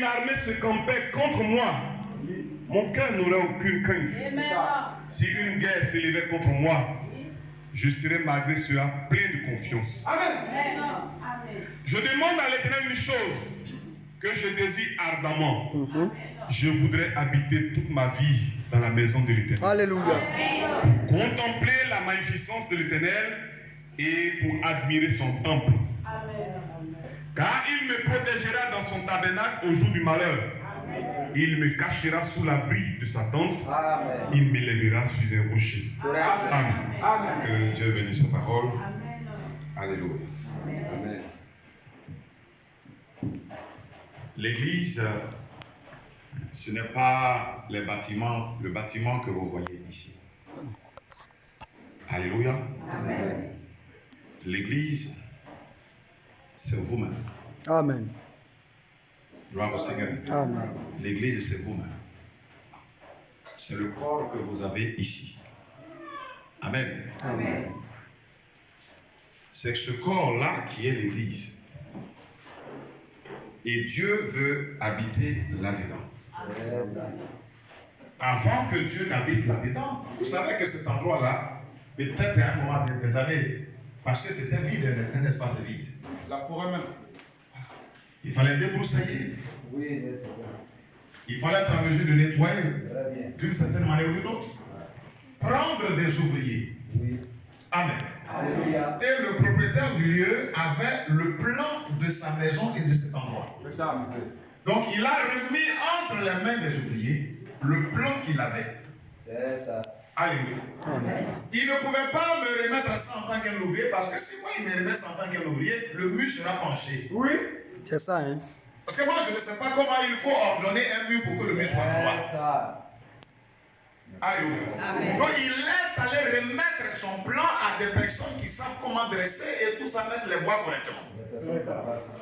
une armée se campait contre moi, mon cœur n'aurait aucune crainte. Si une guerre s'élevait contre moi, je serais malgré cela plein de confiance. Amen. Je demande à l'Éternel une chose que je désire ardemment. Je voudrais habiter toute ma vie dans la maison de l'Éternel. Alléluia. Pour contempler la magnificence de l'Éternel et pour admirer son temple. Car il me protégera dans son tabernacle au jour du malheur. Il me cachera sous l'abri de sa tente. Il m'élèvera sur un rocher. Amen. Que Dieu bénisse sa parole. Alléluia. Amen. L'église, ce n'est pas le bâtiment que vous voyez ici. Alléluia. Amen. L'église, c'est vous-même. Amen. Gloire au Seigneur. Amen. L'église, c'est vous-même. C'est le corps que vous avez ici. Amen. Amen. C'est ce corps-là qui est l'église. Et Dieu veut habiter là-dedans. Avant que Dieu n'habite là-dedans, vous savez que cet endroit-là, peut-être à un moment des années passées, c'était vide, un espace vide. La forêt même. Il fallait débroussailler. Oui, Il fallait être en mesure de nettoyer très bien. d'une certaine manière ou d'une autre. Prendre des ouvriers. Oui. Amen. Alléluia. Et le propriétaire du lieu avait le plan de sa maison et de cet endroit. C'est ça. Donc il a remis entre les mains des ouvriers le plan qu'il avait. C'est ça. Alléluia. Amen. Il ne pouvait pas me remettre ça en tant qu'un ouvrier parce que si moi il me remet ça en tant qu'un ouvrier, le mur sera penché. Oui. C'est ça, hein? Parce que moi je ne sais pas comment il faut ordonner un mur pour que le mur soit droit. C'est ça. Alléluia. Amen. Donc il est allé remettre son plan à des personnes qui savent comment dresser et tout ça, mettre les bois correctement.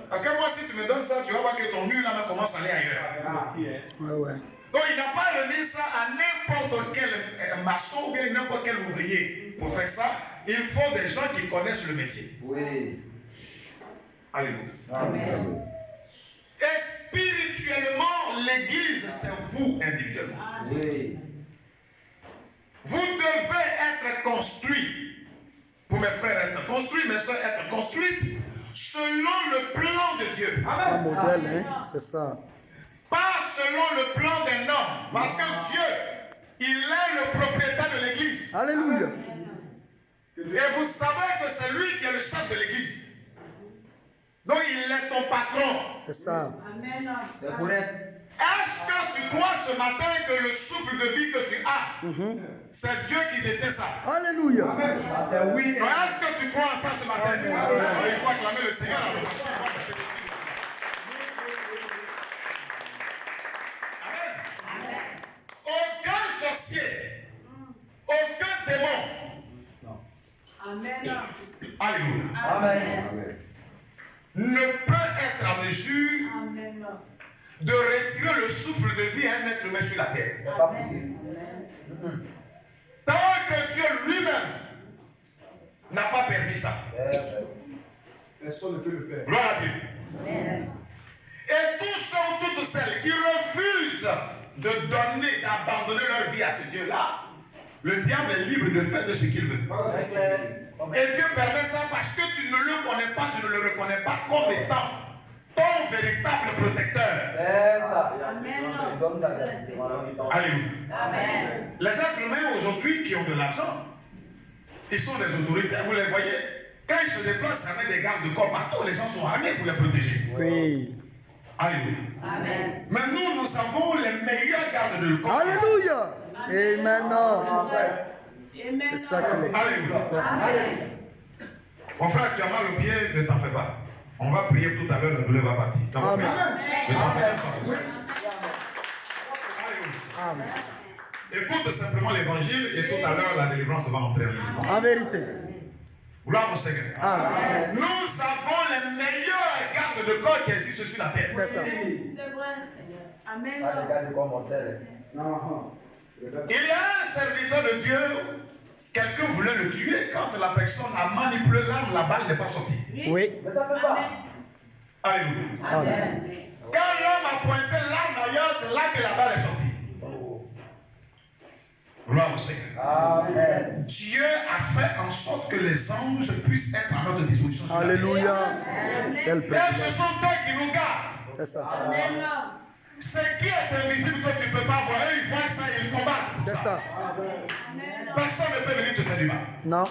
Parce que moi si tu me donnes ça, tu vas voir que ton mur là commence à aller ailleurs. Ouais, ouais. Donc il n'a pas remis ça à n'importe quel maçon ou bien n'importe quel ouvrier. Pour faire ça, il faut des gens qui connaissent le métier. Oui. Alléluia. Amen. Et spirituellement, l'église, c'est vous individuellement. Oui. Vous devez être construit. Pour mes frères, être construit, mes soeurs, être construites selon le plan de Dieu. Un modèle, hein? C'est ça. Pas selon le plan d'un homme. Parce que Dieu, il est le propriétaire de l'église. Alléluia. Et vous savez que c'est lui qui est le chef de l'église. Donc il est ton patron. C'est ça. C'est correct. Est-ce que tu crois ce matin que le souffle de vie que tu as, c'est Dieu qui détient ça? Alléluia. Ça, c'est oui. Donc, est-ce que tu crois en ça ce matin? Il faut acclamer le Seigneur. Amen. Aucun sorcier, aucun démon. Amen. Alléluia. Amen. Ne peut être en mesure Amen. de retirer le souffle de vie à un être humain sur la terre. C'est pas possible. Tant que Dieu lui-même n'a pas permis ça. Personne ne peut le faire. Gloire à Dieu. Et tous ceux ou toutes celles qui refusent de donner, d'abandonner leur vie à ce Dieu-là, le diable est libre de faire de ce qu'il veut. Et Dieu permet ça parce que tu ne le connais pas, tu ne le reconnais pas comme étant ton véritable protecteur. C'est ça. Amen. Donne ça. Alléluia. Amen. Les êtres humains aujourd'hui qui ont de l'argent, ils sont des autorités, vous les voyez. Quand ils se déplacent avec des gardes de corps partout, les gens sont armés pour les protéger. Oui. Alléluia. Amen. Mais nous avons les meilleurs gardes de corps. Alléluia. Et maintenant. Amen. C'est ça qu'il est. Alléluia. Amen. Mon frère, tu as mal au pied, ne t'en fais pas. On va prier tout à l'heure, la douleur va partir. Amen. Ne t'en fais pas. Alléluia. Amen. Écoute simplement l'évangile et tout à l'heure, la délivrance va entrer en ligne. En vérité. Gloire au Seigneur. Amen. Nous avons les meilleurs gardes de corps qui existent sur la terre. C'est ça. C'est vrai, Seigneur. Amen. Non. Il y a un serviteur de Dieu, quelqu'un voulait le tuer quand la personne a manipulé l'arme, la balle n'est pas sortie. Oui. Mais ça peut pas. Alléluia. Amen. Quand l'homme a pointé c'est là que la balle est sortie. Gloire au Seigneur. Amen. Dieu a fait en sorte que les anges puissent être à notre disposition. sur la terre. Alléluia. Quel Et privilège. ce sont eux qui nous gardent. C'est ça. Amen. Ce qui est invisible que tu ne peux pas voir, eux, ils voient ça et ils combattent. C'est ça. Personne ne peut venir te faire du mal. Non.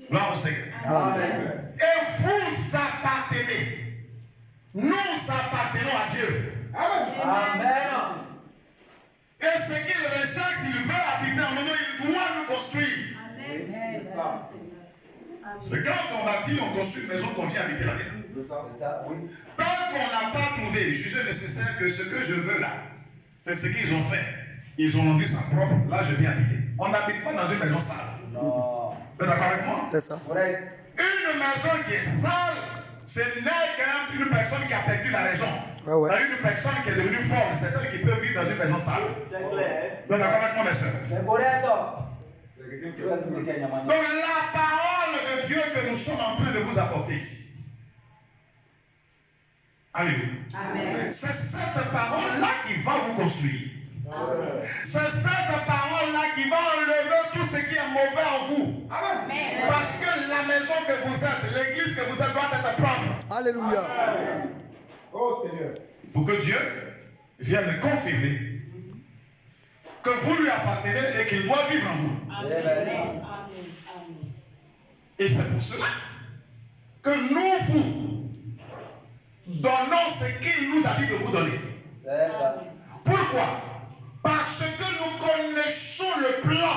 Gloire au Seigneur. Amen. Et vous appartenez. Nous appartenons à Dieu. Amen. Et ce qu'il recherche, il veut habiter en nous, il doit nous construire. Amen. C'est quand on bâtit, on construit une maison qu'on vient habiter là-dedans. C'est ça, oui. Tant qu'on n'a pas trouvé, jugé nécessaire que ce que je veux là, c'est ce qu'ils ont fait. Ils ont rendu ça propre, là je viens habiter. On n'habite pas dans une maison sale. Non. Vous êtes d'accord avec moi? C'est ça. Une maison qui est sale, ce n'est qu'une personne qui a perdu la raison. Ouais. C'est une personne qui est devenue forte, c'est elle qui peut vivre dans une maison sale. Vous êtes d'accord avec moi, mes soeurs? C'est correct. Donc la parole de Dieu que nous sommes en train de vous apporter ici. Alléluia. Amen. C'est cette parole-là qui va vous construire. C'est cette parole-là qui va enlever tout ce qui est mauvais en vous. Parce que la maison que vous êtes, l'église que vous êtes doit être propre. Alléluia. Oh Seigneur. Il faut que Dieu vienne confirmer que vous lui appartenez et qu'il doit vivre en vous. Amen. Et c'est pour cela que nous vous donnons ce qu'il nous a dit de vous donner. C'est ça. Pourquoi? Parce que nous connaissons le plan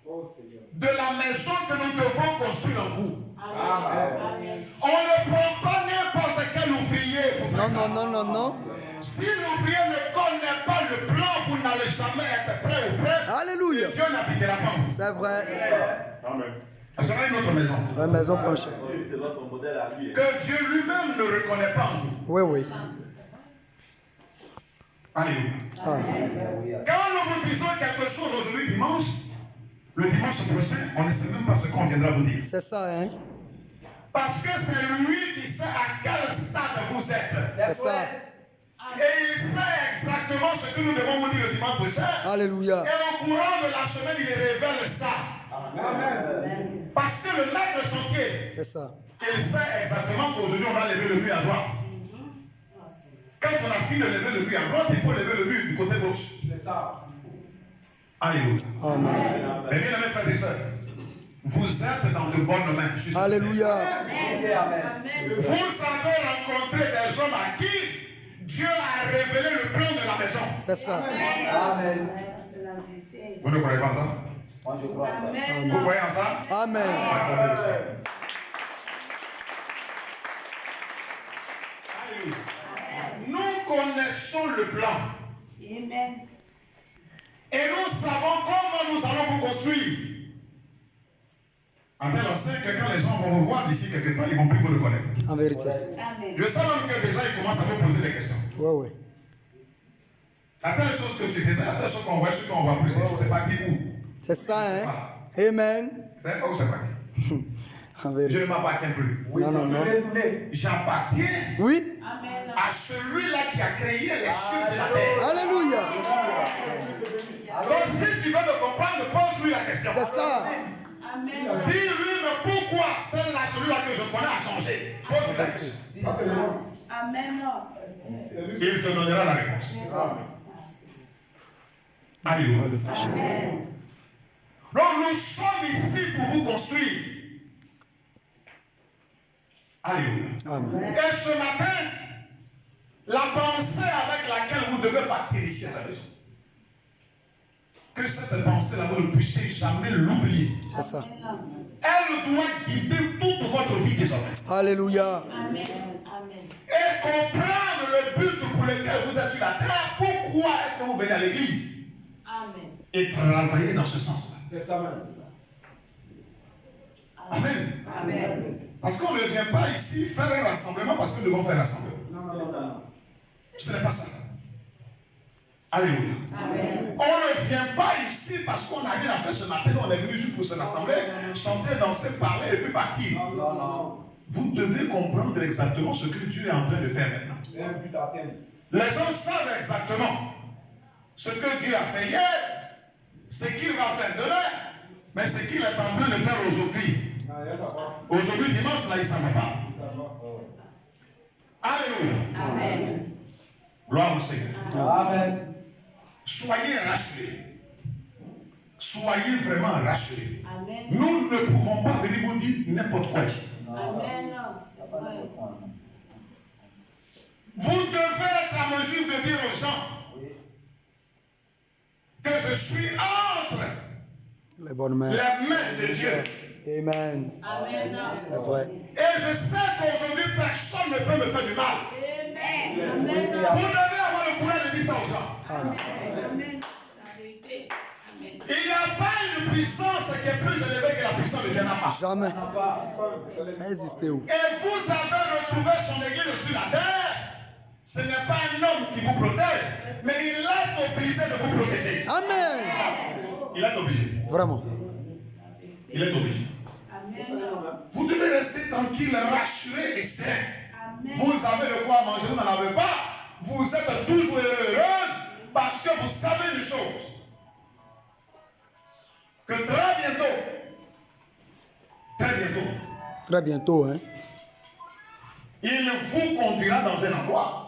Oh Seigneur. de la maison que nous devons construire en vous. Amen. On ne prend pas n'importe quel ouvrier pour faire ça. Non. Si l'ouvrier ne connaît pas le plan, vous n'allez jamais être prêt ou prêt. Alléluia. Et Dieu n'habitera pas en vous. C'est vrai. Amen. Ça sera une autre maison. La maison prochaine. C'est notre modèle à lui. Que Dieu lui-même ne reconnaît pas en vous. Oui. Alléluia. Amen. Quand nous vous disons quelque chose aujourd'hui dimanche, le dimanche prochain, on ne sait même pas ce qu'on viendra vous dire. C'est ça, hein? Parce que c'est lui qui sait à quel stade vous êtes. C'est ça. Et il sait exactement ce que nous devons vous dire le dimanche prochain. Alléluia. Et au courant de la semaine, il révèle ça. Amen. Parce que le maître de chantier, C'est ça. il sait exactement qu'aujourd'hui, on va lever le mur à droite. Quand on a fini de lever le mur à droite, il faut lever le mur du côté gauche. C'est ça. Alléluia. Amen. Mais bien aimés frères et sœurs, vous êtes dans de bonnes mains. Je suis sûr. Alléluia. Amen. Vous avez rencontré des hommes à qui Dieu a révélé le plan de la maison. C'est ça. Amen. C'est la vérité. Vous ne croyez pas ça? Moi, je crois ça. Amen. Vous croyez en ça? Amen. Alléluia. Nous connaissons le plan. Amen. Et nous savons comment nous allons vous construire. En tel enseigne que quand les gens vont vous voir d'ici quelques temps, ils ne vont plus vous reconnaître. En vérité. Amen. Je sais même que déjà ils commencent à vous poser des questions. Oui. La telle chose que tu faisais, la telle chose qu'on voit, ce qu'on voit plus, c'est parti où? C'est ça, hein? Amen. C'est où c'est parti? En Je vérité. ne m'appartiens plus. Non. J'appartiens Oui. Amen. à celui-là qui a créé les cieux et la terre. Alléluia. Donc si tu veux me comprendre, pose-lui la question. C'est ça. Amen. Dis-lui, mais pourquoi celle-là, celui-là que je connais a changé? Pose-lui la question. Amen. Il te donnera la réponse. Alléluia. Donc nous sommes ici pour vous construire. Alléluia. Amen. Et ce matin, la pensée avec laquelle vous devez partir ici à la maison, que cette pensée-là, vous ne puissiez jamais l'oublier. C'est ça. Elle doit guider toute votre vie désormais. Alléluia. Amen. Amen. Et comprendre le but pour lequel vous êtes sur la terre. Pourquoi est-ce que vous venez à l'église? Amen. Et travailler dans ce sens-là. C'est ça même. Amen. Amen. Parce qu'on ne vient pas ici faire un rassemblement parce que nous devons faire un rassemblement. Non. Ce n'est pas ça. Alléluia. Amen. On ne vient pas ici parce qu'on n'a rien à faire ce matin. On est venu juste pour se rassembler, chanter, danser, parler et puis partir. Non. Vous devez comprendre exactement ce que Dieu est en train de faire maintenant. C'est un but à atteindre. Les gens savent exactement ce que Dieu a fait hier, ce qu'il va faire demain, mais ce qu'il est en train de faire aujourd'hui. Aujourd'hui, dimanche, là, il ne s'en va pas. Alléluia. Amen. Gloire au Seigneur. Amen. Soyez rassurés. Soyez vraiment rassurés. Amen. Nous ne pouvons pas venir vous dire n'importe quoi ici. Amen. C'est vrai. Vous devez être en mesure de dire aux gens que je suis entre Les bonnes mains. les mains de Dieu. Amen. Amen. C'est vrai. Et je sais qu'aujourd'hui, personne ne peut me faire du mal. Amen. Vous Amen. devez avoir le courage de dire ça aux gens. Amen. La vérité. Amen. Il n'y a pas une puissance qui est plus élevée que la puissance de Dieu n'a pas. Jamais. Existez où? Et vous avez retrouvé son église sur la terre. Ce n'est pas un homme qui vous protège, mais il est obligé de vous protéger. Amen. Il est obligé. Vraiment. Il est obligé. Amen. Vous devez rester tranquille, rassuré et serein. Amen. Vous avez de quoi manger, vous n'en avez pas. Vous êtes toujours heureuse parce que vous savez une chose. Que très bientôt, Hein? il vous conduira dans un endroit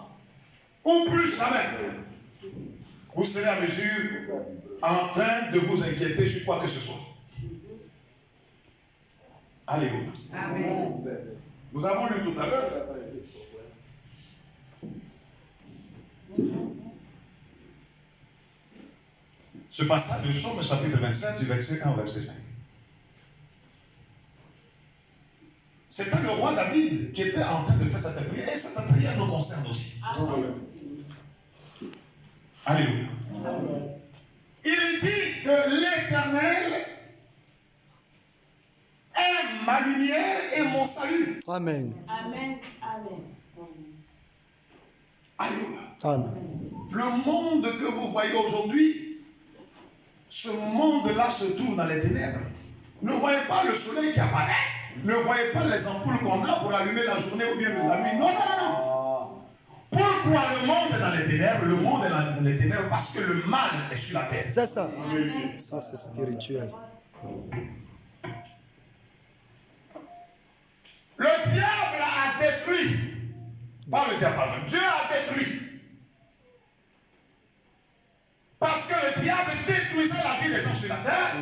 où plus jamais vous serez à mesure en train de vous inquiéter sur quoi que ce soit. Alléluia. Amen. Nous avons lu tout à l'heure. Ce passage de Psaume chapitre 27 du verset 1 au verset 5. C'était le roi David qui était en train de faire cette prière. Et cette prière nous concerne aussi. Alléluia. Il dit que l'Éternel est ma lumière et mon salut. Amen. Amen. Amen. Alléluia. Amen. Le monde que vous voyez aujourd'hui, ce monde-là se trouve dans les ténèbres. Ne voyez pas le soleil qui apparaît. Ne voyez pas les ampoules qu'on a pour allumer la journée ou bien la nuit. Non, non, non, non. Pourquoi le monde est dans les ténèbres? Le monde est dans les ténèbres parce que le mal est sur la terre. C'est ça. Ça, c'est spirituel. Le diable a détruit. Pas le diable, pardon. Dieu a détruit. Parce que le diable détruisait la vie des gens sur la terre.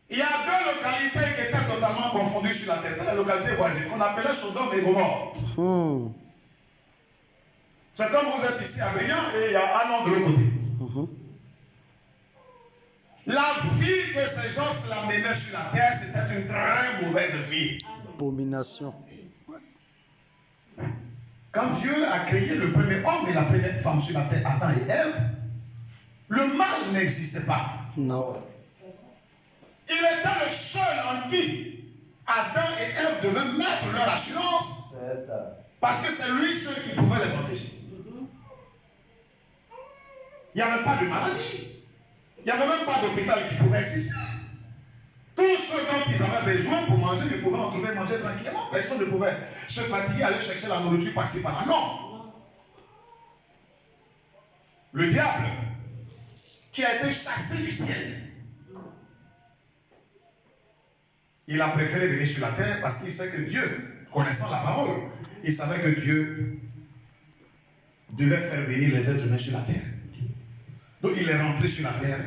Il y a deux localités qui étaient totalement confondues sur la terre. C'est la localité voisine qu'on appelait Sodome et Gomorrhe. C'est comme vous êtes ici à Briand et il y a un nom de l'autre côté. La vie que ces gens la menaient sur la terre, c'était une très mauvaise vie. Abomination. Quand Dieu a créé le premier homme et la première femme sur la terre, Adam et Ève, le mal n'existait pas. Non. Il était le seul en qui Adam et Ève devaient mettre leur assurance. C'est ça. Parce que c'est lui seul qui pouvait les protéger. Il n'y avait pas de maladie. Il n'y avait même pas d'hôpital qui pouvait exister. Tout ce dont ils avaient besoin pour manger, ils pouvaient en trouver manger tranquillement. Personne ne pouvait se fatiguer, aller chercher la nourriture par-ci par-là. Non. Le diable, qui a été chassé du ciel, il a préféré venir sur la terre parce qu'il sait que Dieu, connaissant la parole, il savait que Dieu devait faire venir les êtres humains sur la terre. Donc il est rentré sur la terre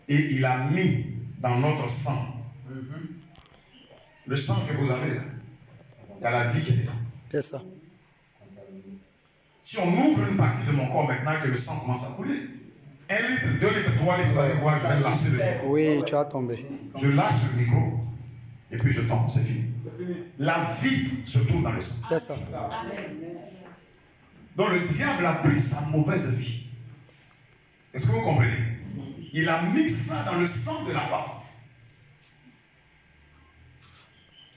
et il a mis dans notre sang le sang que vous avez là. Il y a la vie qui est dedans. C'est ça. Si on ouvre une partie de mon corps maintenant que le sang commence à couler, 1 litre, 2 litres, 3 litres, vous allez voir, je vais lâcher le micro. Oui, tu as tombé. Je lâche le micro et puis je tombe, c'est fini. La vie se trouve dans le sang. C'est ça. Donc le diable a pris sa mauvaise vie. Est-ce que vous comprenez? Il a mis ça dans le sang de la femme.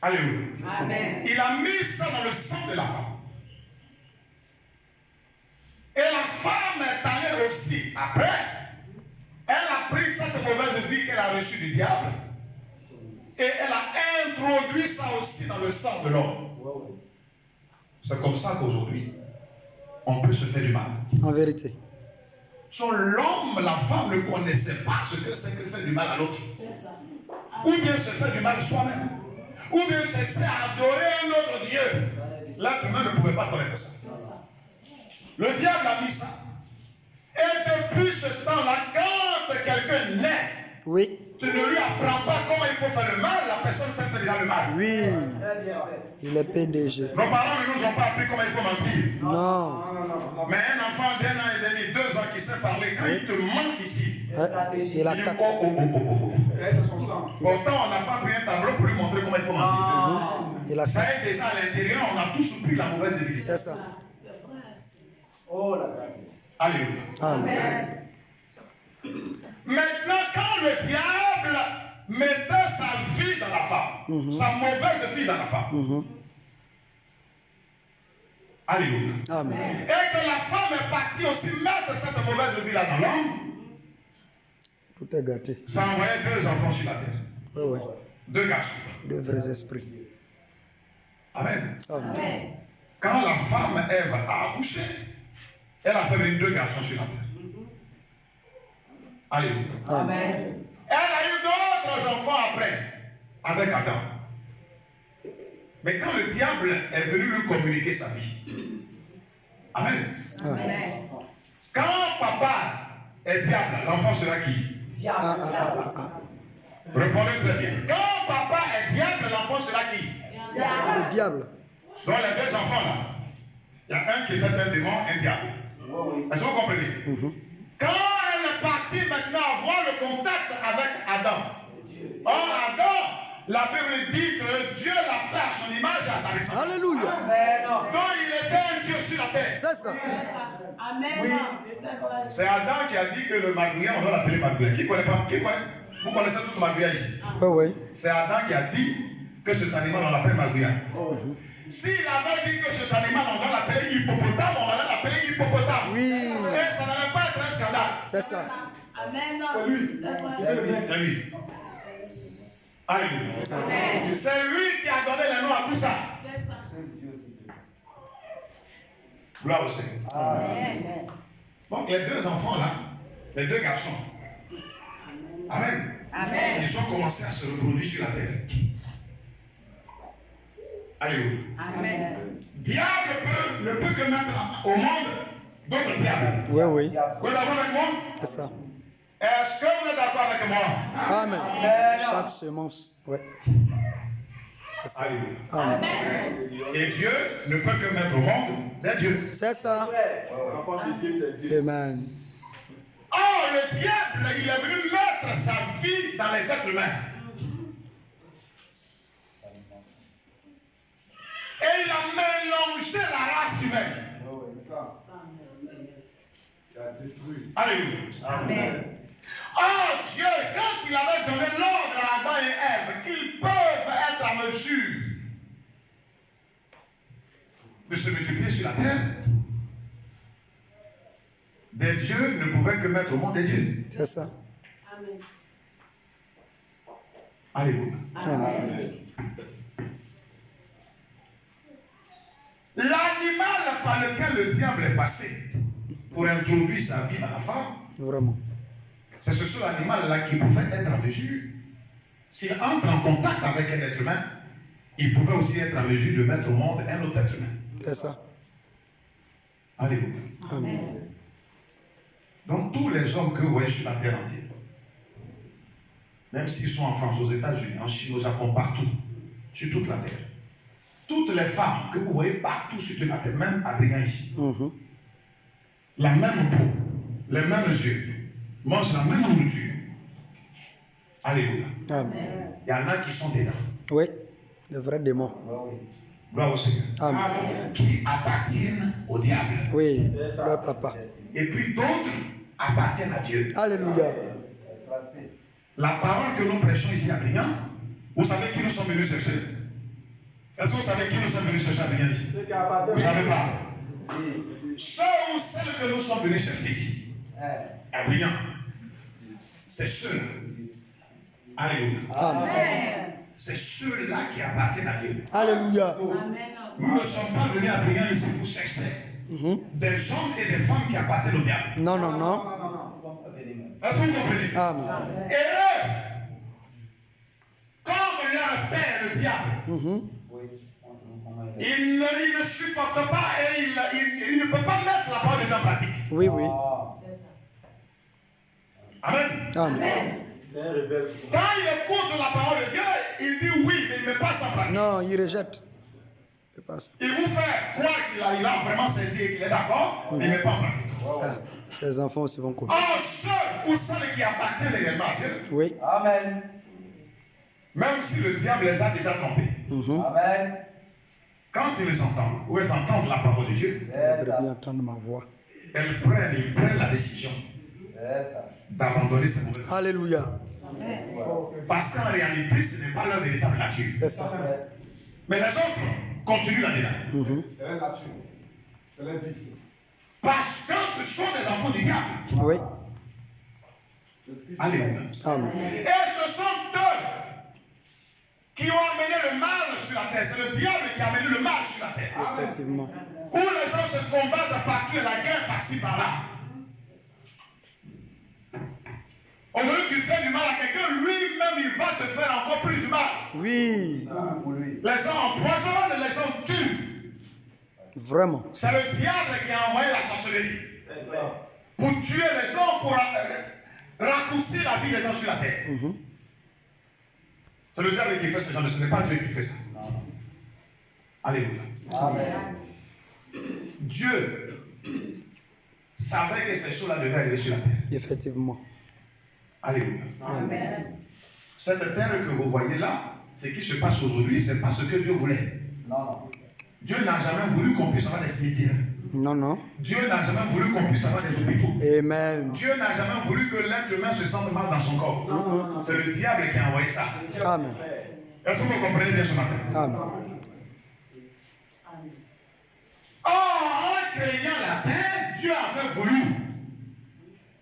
Alléluia. Amen. Il a mis ça dans le sang de la femme. Et la femme est allée aussi, après, elle a pris cette mauvaise vie qu'elle a reçue du diable et elle a introduit ça aussi dans le sang de l'homme. C'est comme ça qu'aujourd'hui, on peut se faire du mal. En vérité. Sur l'homme, la femme ne connaissait pas ce que c'est que faire du mal à l'autre. C'est ça. Ou bien se faire du mal soi-même. Ou bien c'est adorer un autre Dieu. L'être humain ne pouvait pas connaître ça. Le diable a mis ça. Et depuis ce temps-là, quand quelqu'un naît, Oui. tu ne lui apprends pas comment il faut faire le mal, la personne sait faire déjà le mal. Oui. Il est PDG. Nos parents ne nous ont pas appris comment il faut mentir. Non. Mais un enfant d'1 an et demi, 2 ans qui sait parler, quand il te ment ici, Ouais. Il il a dit quatre. oh. C'est de son sang. Pourtant, on n'a pas pris un tableau pour lui montrer comment il faut mentir. Il a Ça quatre. est déjà à l'intérieur, on a tous pris la mauvaise église. C'est ça. C'est vrai. Oh la grâce. Alléluia. Amen. Maintenant, quand le diable mettait sa vie dans la femme, sa mauvaise vie dans la femme, alléluia. Amen. Et que la femme est partie aussi mettre cette mauvaise vie là dans l'homme, Tout est gâté. ça envoyait 2 enfants sur la terre. Oui, oui. 2 garçons. De vrais esprits. Amen. Amen. Quand la femme Ève a accouché, elle a fait venir 2 garçons sur la terre. Alléluia. Amen. Elle a eu d'autres enfants après, avec Adam. Mais quand le diable est venu lui communiquer sa vie, amen. Amen. Quand papa est diable, l'enfant sera qui? Répondez très bien. Quand papa est diable, l'enfant sera qui? C'est le diable. Donc les 2 enfants là, il y a un qui était un démon, un diable. Est-ce que vous comprenez? Quand elle est partie maintenant avoir le contact avec Adam. Or Adam, la Bible dit que Dieu l'a fait à son image et à sa ressemblance. Alléluia. Donc il était un Dieu sur la terre. C'est ça. Amen. Oui. C'est vrai. C'est Adam qui a dit que le magouillat, on doit l'appeler magouillat. Qui connaît pas? Qui connaît? Vous connaissez tous magouillat ici? Oui, oui. C'est Adam qui a dit que cet animal, on l'appelle magouillat. S'il avait dit que cet animal, on doit l'appeler hippopotame, on allait l'appeler hippopotame. Oui. Et ça n'allait pas être un scandale. C'est ça. Amen. C'est lui. C'est vrai. C'est lui. Alléluia. C'est lui qui a donné le nom à tout ça. C'est ça. Gloire au Seigneur. Amen. Donc les 2 enfants là, les 2 garçons, amen. Amen. Ils ont commencé à se reproduire sur la terre. Alléluia. Amen. Diable ne peut que mettre au monde d'autres diables. Oui, oui. Vous êtes d'accord avec moi? C'est ça. Est-ce que vous êtes d'accord avec moi? Amen. Chaque semence. Oui. C'est ça. Alléluia. Amen. Et Dieu ne peut que mettre au monde des dieux. C'est ça. L'enfant de Dieu, c'est Dieu. Amen. Or, le diable, il est venu mettre sa vie dans les êtres humains. Et il a mélangé la race humaine. Alléluia. Amen. Oh Dieu, quand il avait donné l'ordre à Adam et Ève qu'ils peuvent être à mesure de se multiplier sur la terre, des dieux ne pouvaient que mettre au monde des dieux. C'est ça. Amen. Alléluia. Amen. L'animal par lequel le diable est passé pour introduire sa vie dans la femme, Vraiment. c'est ce seul animal-là qui pouvait être en mesure, s'il entre en contact avec un être humain, il pouvait aussi être en mesure de mettre au monde un autre être humain. C'est ça. Alléluia. Amen. Donc tous les hommes que vous voyez sur la terre entière, même s'ils sont en France, aux États-Unis, en Chine, au Japon, partout, sur toute la terre, toutes les femmes que vous voyez partout sur toute la terre, même à Brigand ici, la même peau, les mêmes yeux, mangent la même nourriture. Alléluia. Amen. Il y en a qui sont dedans. Oui. Le vrai démon. Gloire au Seigneur. Amen. Qui appartiennent au diable. Oui. Le papa. Et puis d'autres appartiennent à Dieu. Alléluia. La parole que nous prêchons ici à Brigand, vous savez qui nous sommes venus chercher? Est-ce que vous savez qui nous sommes venus chercher à Brigand ici? Vous ne savez pas? Ceux ou celles que nous sommes venus chercher ici, à Brigand, c'est ceux. Alléluia. Amen. c'est ceux-là qui appartiennent à Dieu. Alléluia. Amen. Nous ne sommes pas venus à prier ici pour chercher des hommes et des femmes qui appartiennent au diable. Non, non, non. Est-ce que vous comprenez? Amen. Et eux, comme leur père, le diable, il ne supporte pas et il ne peut pas mettre la parole de Dieu en pratique. Oui, oui. C'est ça. Amen. Amen. Quand il écoute la parole de Dieu, il dit oui, mais il ne met pas ça en pratique. Non, il rejette. C'est pas ça. Il vous fait croire qu'il a vraiment saisi et qu'il est d'accord, mais il ne met pas en pratique. Ah, ces enfants aussi vont couper. Or, ceux ou celles qui appartiennent réellement à Dieu, Oui. Amen. même si le diable les a déjà trompés, Amen. quand ils entendent, ou elles entendent la parole de Dieu, C'est Ils ça. devraient bien entendre ma voix. ils prennent la décision C'est ça. d'abandonner ces mauvaises choses. Alléluia. Parce qu'en réalité, ce n'est pas leur véritable nature. C'est ça. Mais les autres continuent là-dedans. C'est la nature. C'est la vie. Parce que ce sont des enfants du diable. Oui. Alléluia. Amen. Et ce sont eux qui ont amené le mal sur la terre. C'est le diable qui a amené le mal sur la terre. Effectivement. Où les gens se combattent partout et la guerre par-ci par-là. Aujourd'hui, tu fais du mal à quelqu'un, lui-même, il va te faire encore plus du mal. Oui. Les gens empoisonnent, les gens tuent. Vraiment. C'est le diable qui a envoyé la sorcellerie. Pour tuer les gens, pour raccourcir la vie des gens sur la terre. C'est le diable qui fait ce genre de choses, ce n'est pas Dieu qui fait ça. Alléluia. Amen. Dieu savait que ces choses-là devaient arriver sur la terre. Effectivement. Alléluia. Amen. Cette terre que vous voyez là, ce qui se passe aujourd'hui, ce n'est pas ce que Dieu voulait. Non, non. Dieu n'a jamais voulu qu'on puisse avoir des cimetières. Non, non. Dieu n'a jamais voulu qu'on puisse avoir des hôpitaux. Amen. Dieu n'a jamais voulu que l'être humain se sente mal dans son corps. C'est le diable qui a envoyé ça. Amen. Est-ce que vous comprenez bien ce matin? Amen. Or, en créant la terre, Dieu avait voulu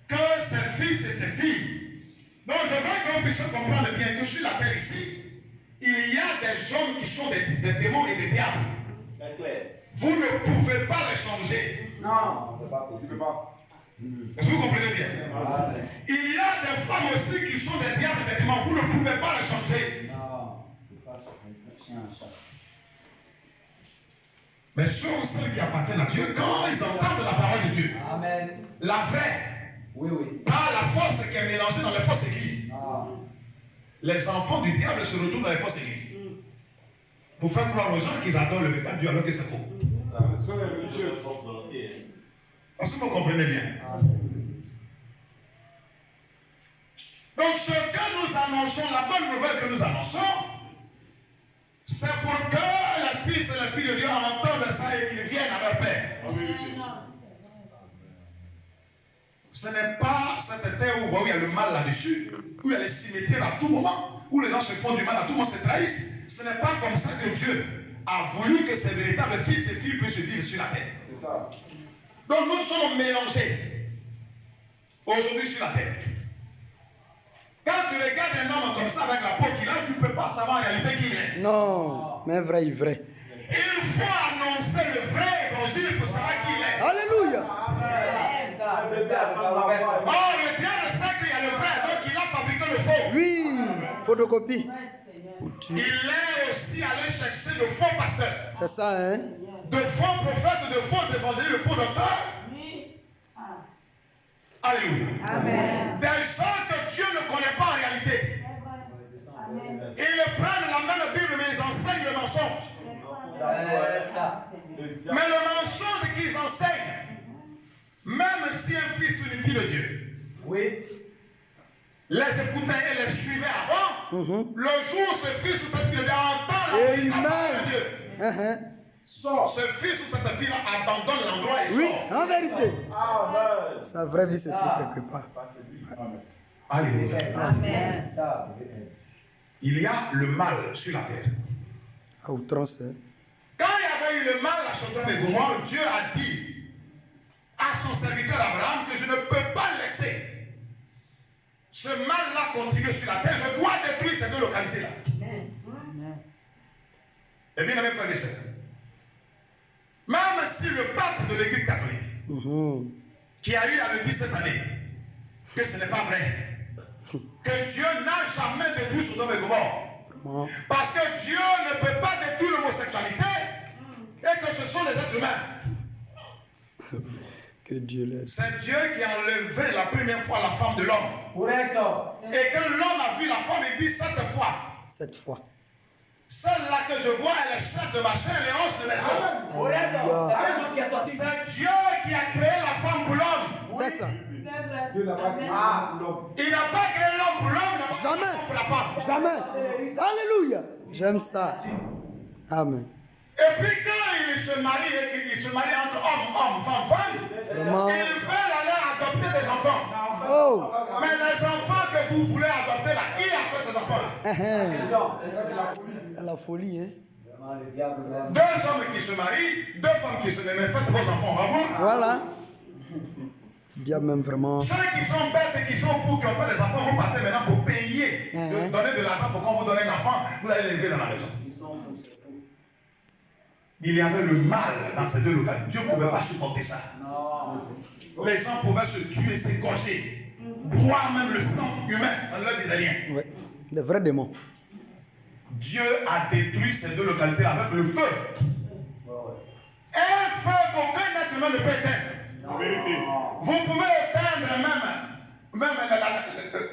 que ses fils et ses filles. Donc, je veux qu'on puisse comprendre bien que sur la terre ici, il y a des hommes qui sont des démons et des diables. Vous ne pouvez pas les changer. Non, c'est pas possible. Est-ce que vous comprenez bien? Amen. Il y a des femmes aussi qui sont des diables et des démons. Vous ne pouvez pas les changer. Non, c'est pas chien, chat. Mais ceux ou celles qui appartiennent à Dieu, quand ils entendent la parole de Dieu, Amen. la vraie, Oui, oui. pas la force qui est mélangée dans les fausses églises. Non. Les enfants du diable se retrouvent dans les fausses églises. Pour faire croire aux gens qu'ils adorent le véritable Dieu alors que c'est faux. Ce sont les religieux. Est-ce que vous comprenez bien? Donc ce que nous annonçons, la bonne nouvelle que nous annonçons, c'est pour que les fils et les filles de Dieu entendent ça et qu'ils viennent à leur Père. Ce n'est pas cette terre où vous voyez, il y a le mal là-dessus, où il y a les cimetières à tout moment, où les gens se font du mal à tout moment, se trahissent. Ce n'est pas comme ça que Dieu a voulu que ses véritables fils et filles puissent vivre sur la terre. C'est ça. Donc nous sommes mélangés aujourd'hui sur la terre. Quand tu regardes un homme comme ça avec la peau qu'il a, tu ne peux pas savoir en réalité qui il est. Non. Mais vrai, vrai. Il faut annoncer le vrai évangile pour savoir qui il est. Alléluia. C'est ça, c'est ça. Or, le diable sait qu'il y a le vrai, donc il a fabriqué le faux. Oui. Photocopie. Il est aussi allé chercher de faux pasteurs, C'est ça, hein? de faux prophètes, de faux évangélistes, de faux docteurs. Alléluia. Amen. Des gens que Dieu ne connaît pas en réalité. Ils prennent la même Bible, mais ils enseignent le mensonge. C'est ça. Mais le mensonge qu'ils enseignent, même si un fils ou une fille de Dieu Oui. les écoutait et les suivait avant, le jour où ce fils ou cette fille de Dieu entend la Amen. parole de Dieu, Sors. ce fils ou cette fille abandonne l'endroit et Oui, sort. en vérité. Amen. Sa vraie vie se trouve quelque part. Alléluia. Amen. Ça. Il y a le mal sur la terre. À outrance, hein? Quand il y avait eu le mal à Sodome et Gomorrhe, Dieu a dit à son serviteur Abraham que je ne peux pas laisser ce mal-là continuer sur la terre. Je dois détruire ces deux localités-là. Eh bien, mes frères et sœurs, même si le pape de l'Église catholique, qui a eu à le dire cette année, que ce n'est pas vrai, que Dieu n'a jamais détruit Sodome et Gomorrhe, parce que Dieu ne peut pas détruire l'homosexualité, et que ce sont les êtres humains. Que Dieu l'aide. C'est Dieu qui a enlevé la première fois la femme de l'homme. Correcto. Et quand l'homme a vu la femme, il dit 7 fois. 7 fois. Celle-là que je vois, elle est chair de ma chair et os de mes os. Correcto. C'est un homme qui est sorti. C'est Dieu qui a créé la femme pour l'homme. C'est ça. Dieu n'a pas créé l'homme. Il n'a pas créé l'homme pour l'homme, il n'a pas créé Jamais. l'homme pour la femme. Jamais. Alléluia. J'aime ça. Amen. Et puis quand il se marie, il se marie entre homme, femme, Vraiment. ils veulent aller adopter des enfants. Oh. Mais les enfants que vous voulez adopter là, qui a fait ces enfants là? La folie, hein. Vraiment, le diable. Deux hommes qui se marient, deux femmes qui se marient, faites vos enfants, on va voir. Voilà. Diable même vraiment. Ceux qui sont bêtes et qui sont fous, qui ont fait des enfants, vous partez maintenant pour payer, donner de l'argent pour qu'on vous donne un enfant, vous allez l'élever dans la maison. Ils sont fous, c'est fou. Il y avait le mal dans ces deux localités. Dieu ne pouvait pas supporter ça. Non. Les gens pouvaient se tuer, s'égorger, boire même le sang humain, ça ne leur disait rien. Oui. Des vrais démons. Dieu a détruit ces deux localités avec le feu. Un feu qu'aucun être humain ne peut éteindre. En vérité. Vous pouvez éteindre même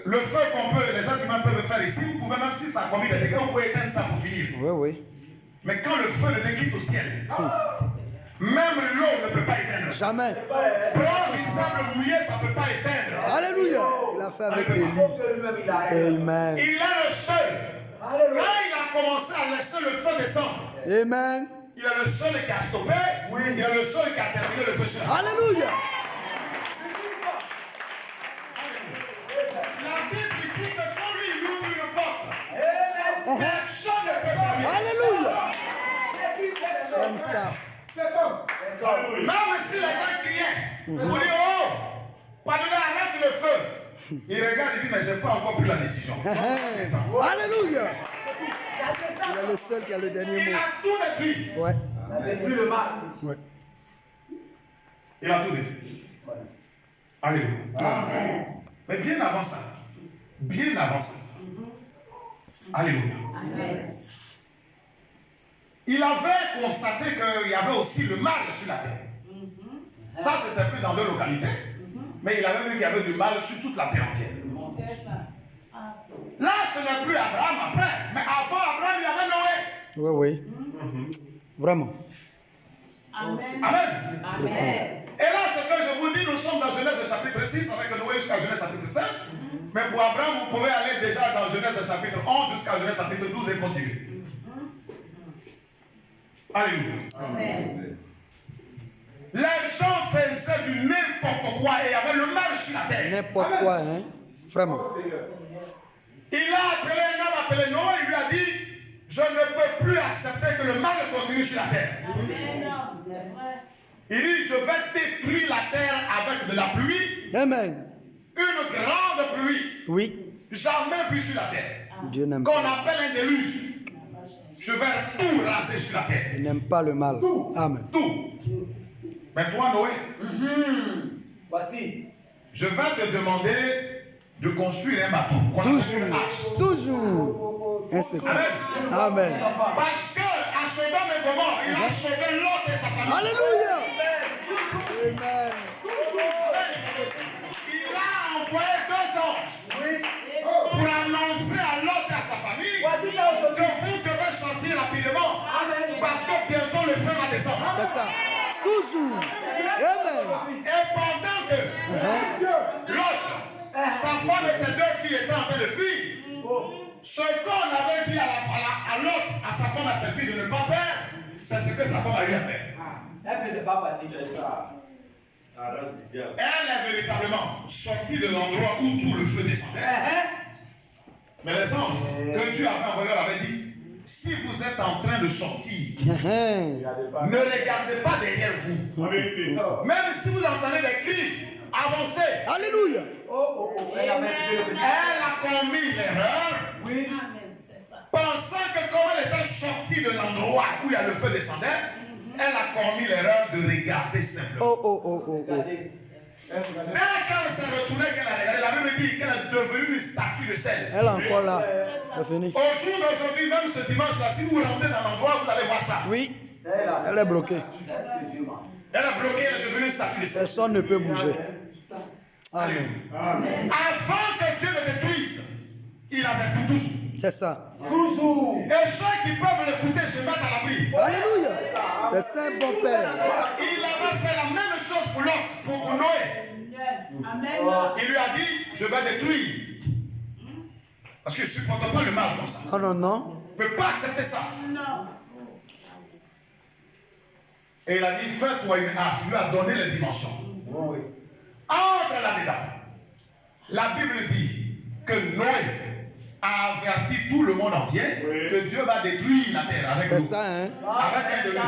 le feu qu'on peut, les êtres humains peuvent faire ici. Vous pouvez, même si ça a commis des dégâts, vous pouvez éteindre ça pour finir. Oui, oui. Mais quand le feu ne quitte au ciel, même l'eau ne peut pas éteindre. Jamais. Prendre du sable mouillé, ça ne peut pas éteindre. Alléluia. Il a fait avec Élie. Que lui-même, il arrête. Amen. Il est le seul. Quand Alléluia. il a commencé à laisser le feu descendre, Amen. il est le seul qui a stoppé. Il est le seul qui a terminé le feu sur la terre. Alléluia. La Bible dit que quand lui il ouvre une porte, personne ne peut fermer. Alléluia. J'aime ça. Alléluia. Même si les gens criaient, vous dites oh, pardonnez, arrête le feu. Il regarde et dit mais j'ai pas encore pris la décision. Alléluia. Il est le seul qui a le dernier Il mot. a tout détruit. Ouais. Ça détruit le mal. Ouais. Il a tout détruit. Alléluia. Mais bien avant ça, alléluia. Il avait constaté qu'il y avait aussi le mal sur la terre. Ça, c'était plus dans deux localités, mais il avait vu qu'il y avait du mal sur toute la terre entière. C'est ça. Ah, c'est- Là, ce n'est plus Abraham après, mais avant Abraham, il y avait Noé. Oui, oui. Vraiment. Amen. Amen. Amen. Et là, ce que je vous dis, nous sommes dans Genèse chapitre 6 avec Noé jusqu'à Genèse chapitre 7. Mais pour Abraham, vous pouvez aller déjà dans Genèse chapitre 11 jusqu'à Genèse chapitre 12 et continuer. Alléluia. Amen. Les gens faisaient du n'importe quoi et il y avait le mal sur la terre. N'importe quoi, hein. Vraiment. Il a appelé un homme appelé Noé, il lui a dit, je ne peux plus accepter que le mal continue sur la terre. Amen. C'est vrai. Il dit, je vais détruire la terre avec de la pluie, Amen. une grande pluie, Oui. jamais vue sur la terre, Dieu n'aime qu'on pas. appelle un déluge. Je vais tout raser sur la terre. Il n'aime pas le mal. Amen. Tout. Mais toi, Noé, Voici. je vais te demander de construire un bateau. Qu'on appelle une arche. Toujours. Un secret. Amen. Amen. Parce que à Sodome et Gomorrhe, il a sauvé Lot et sa famille. Alléluia. Amen. Il a envoyé deux anges pour annoncer à Lot et à sa famille Voici ça que aujourd'hui. vous devez sortir rapidement parce que bientôt le feu va descendre. C'est ça. Toujours. Amen. Et pendant que l'autre, sa femme et ses deux filles étaient en train de fuir, ce qu'on avait dit à l'autre, à sa femme et à ses filles de ne pas faire, c'est ce que sa femme a eu à faire. Elle ne faisait pas partie, c'est ça. Elle est véritablement sortie de l'endroit où tout le feu descendait. Mais les anges que Dieu avait envoyés leur avaient dit, si vous êtes en train de sortir, ne regardez pas derrière vous. En vérité. Même si vous entendez des cris, avancez. Alléluia. Elle a perdu le Elle a commis l'erreur Oui. Amen. C'est ça. pensant que comme elle était sortie de l'endroit où il y a le feu descendait, elle a commis l'erreur de regarder simplement. Oh. Et quand elle s'est retournée, qu'elle a regardé, la Bible dit qu'elle est devenue une statue de sel. Elle est encore là. C'est fini. Au jour d'aujourd'hui, même ce dimanche-là, si vous rentrez dans l'endroit, vous allez voir ça. Oui. C'est là. Elle est bloquée. C'est ce que Dieu m'a. Elle est bloquée, elle est devenue une statue de sel. Personne ne peut bouger. Amen. Avant que Dieu le détruise, il avait tout toujours. C'est ça. Toujours. Et ceux qui peuvent l'écouter se mettent à l'abri. Alléluia. C'est ça, bon Père. Il avait fait la même chose pour l'autre, pour Noé. Amen. Il lui a dit, je vais détruire. Parce qu'il ne supporte pas le mal comme ça. Oh non. Il ne peut pas accepter ça. Non. Et il a dit, fais-toi une arche. Il lui a donné les dimensions. Oui. Entre là-dedans. La Bible dit que Noé a averti tout le monde entier que Dieu va détruire la terre avec C'est nous. ça, hein? Avec un de nous.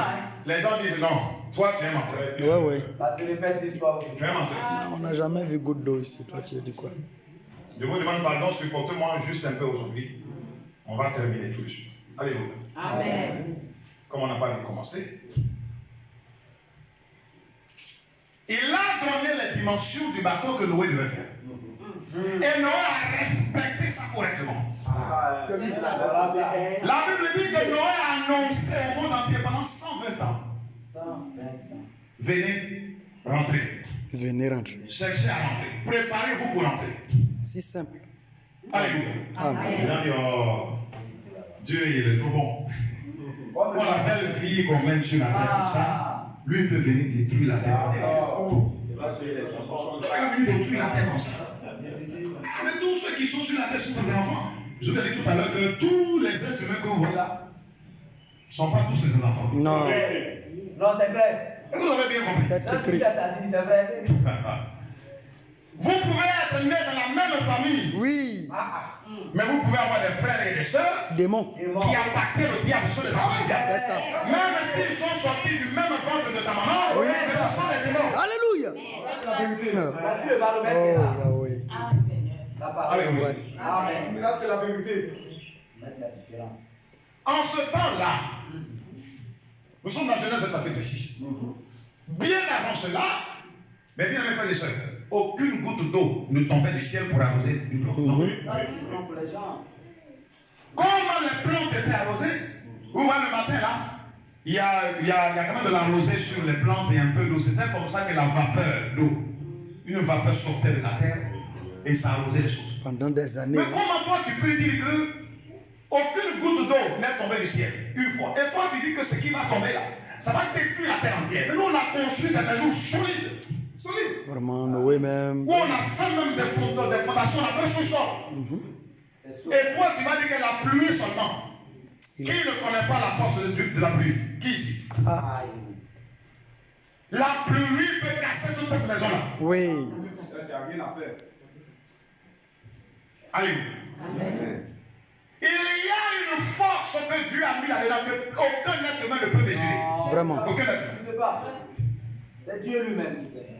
Les gens disent non, toi tu es menteur. Ouais. Ça se répète l'histoire. Tu es menteur. On n'a jamais vu goutte d'eau ici. Toi, tu as dit quoi? Je vous demande pardon, supportez-moi juste un peu aujourd'hui. On va terminer tout de suite. Alléluia. Amen. Comme on n'a pas commencé. Il a donné les dimensions du bateau que Noé devait faire. Et Noé a respecté ça correctement. C'est ça. Voilà ça. La Bible dit que Noé a annoncé au monde entier pendant 120 ans. 120 ans. Venez rentrer. Venez rentrer. Cherchez à rentrer. Préparez-vous pour rentrer. Si simple. Alléluia. Amen. Il a dit, oh, Dieu il est trop bon. Pour la belle vie qu'on mène sur la terre comme ça, lui il peut venir détruire la terre. Il va venir détruire la terre comme ça. Mais tous ceux qui sont sur la terre sont ses enfants. Je vous ai dit tout à l'heure que tous les êtres humains que vous voyez là ne sont pas tous ses enfants. Non. Non, c'est vrai. Est-ce que vous avez bien compris? C'est Quand tu écrit. t'as dit, c'est vrai. Vous pouvez être né dans la même famille, Oui. mais vous pouvez avoir des frères et des sœurs Démon. qui appartiennent au diable, ce sont les enfants du diable. C'est ça. Même s'ils sont sortis du même ventre de ta maman, mais ce sont des démons. Alléluia. Voici le baromètre qui est Oh, là. Yahweh. Ah, Seigneur. La parole. C'est vrai. Amen. Ça, c'est la vérité. Mettre la différence. En ce temps-là, nous sommes dans Genèse chapitre 6. Bien avant cela, mais bien mes frères et sœurs, aucune goutte d'eau ne tombait du ciel pour arroser une plante. Non. Pour les gens. Comment les plantes étaient arrosées? Vous voyez le matin là, il y a quand même de la rosée sur les plantes et un peu d'eau. C'était comme ça que la vapeur d'eau, une vapeur sortait de la terre et ça arrosait les choses. Pendant des années. Mais comment toi tu peux dire que aucune goutte d'eau n'est tombée du ciel une fois? Et toi tu dis que ce qui va tomber là, ça va détruire la terre entière. Mais nous on a construit des maisons solides. Vraiment, Noé même. Où on a fait même des fondations, on a fait un sous-sol. Et toi tu vas dire que la pluie seulement. Qui ne connaît pas la force de la pluie? Qui ici? Aïe. La pluie peut casser toute cette maison-là. Oui. Ça, il n'y a rien à faire. Alléluia. Il y a une force que Dieu a mis là-dedans que aucun être humain ne peut mesurer. Vraiment. Aucun être humain. Tu ne peux pas. C'est Dieu lui-même qui fait ça.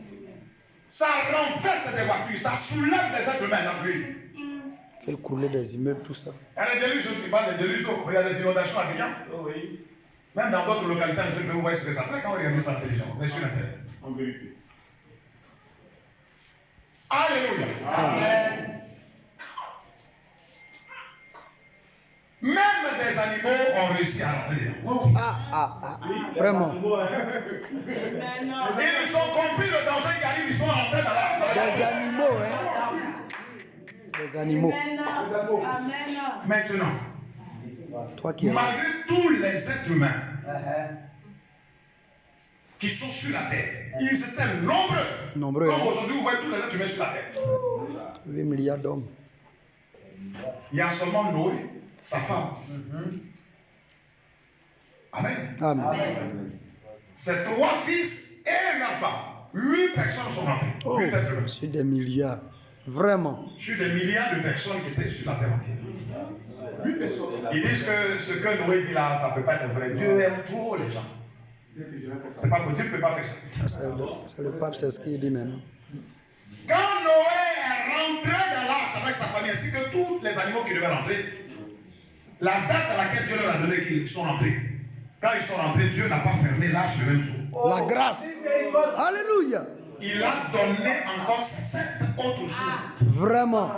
Ça renverse des voitures, ça soulève des êtres humains dans la pluie. Fait couler des immeubles, tout ça. Il y a des déluges, je ne pas des déluges d'eau. Il y a des inondations à Bignan. Oui. Même dans d'autres localités, vous voyez ce que ça fait quand vous regardez ça intelligent. Mais sur Internet. En vérité. Alléluia. Amen. Même des animaux ont réussi à rentrer dedans. Vraiment. Ils ont compris le danger qui arrive, ils sont rentrés dans la Des animaux, hein. Des animaux. Amen. Maintenant, Toi qui es là. malgré tous les êtres humains Uh-huh. qui sont sur la terre, ils étaient nombreux. Nombreux, Comme hein. aujourd'hui, vous voyez tous les êtres humains sur la terre. 8 milliards d'hommes. Il y a seulement Noé, sa femme. Amen. Amen. Ses 3 fils et la femme. 8 personnes sont rentrées. Oh, 8 êtres humains. sur des milliards. Vraiment. Sur des milliards de personnes qui étaient sur la terre entière. Ils disent que ce que Noé dit là, ça ne peut pas être vrai. Dieu aime trop les gens. C'est pas que Dieu ne peut pas faire ça. C'est le pape, c'est ce qu'il dit maintenant. Quand Noé est rentré dans l'arche avec sa famille, ainsi que tous les animaux qui devaient rentrer, La date à laquelle Dieu leur a donné qu'ils sont rentrés. Quand ils sont rentrés, Dieu n'a pas fermé l'arche le même jour. La grâce. Alléluia. Il a donné encore 7 autres jours Vraiment.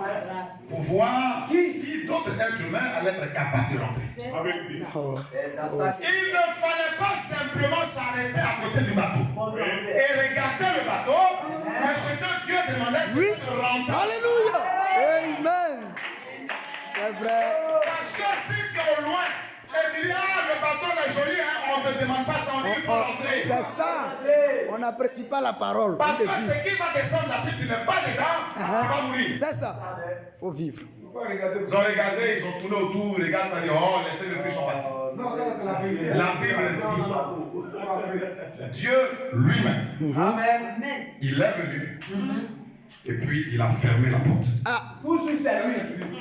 pour voir si d'autres êtres humains allaient être capables de rentrer. Oh. Il ne fallait pas simplement s'arrêter à côté du bateau et regarder le bateau, mais ce que Dieu demandait, Oui. c'est de rentrer. Alléluia. Amen. C'est vrai. Parce que si tu es au loin et tu dis, ah, le bateau est joli, hein, on ne te demande pas ça, on dit, il faut rentrer. C'est ça. On n'apprécie pas la parole. Parce On que te dit. ce qui va descendre là, si tu n'es pas dedans, tu vas mourir. C'est ça. Il faut vivre. Faut pas regarder. Ils ont regardé, ils ont tourné autour, les gars, ça dit, oh, laissez le plus sont partis. Non, ça c'est la vérité. La Bible dit, Dieu lui-même, Amen. il est venu et puis il a fermé la porte. Ah, Toujours c'est lui.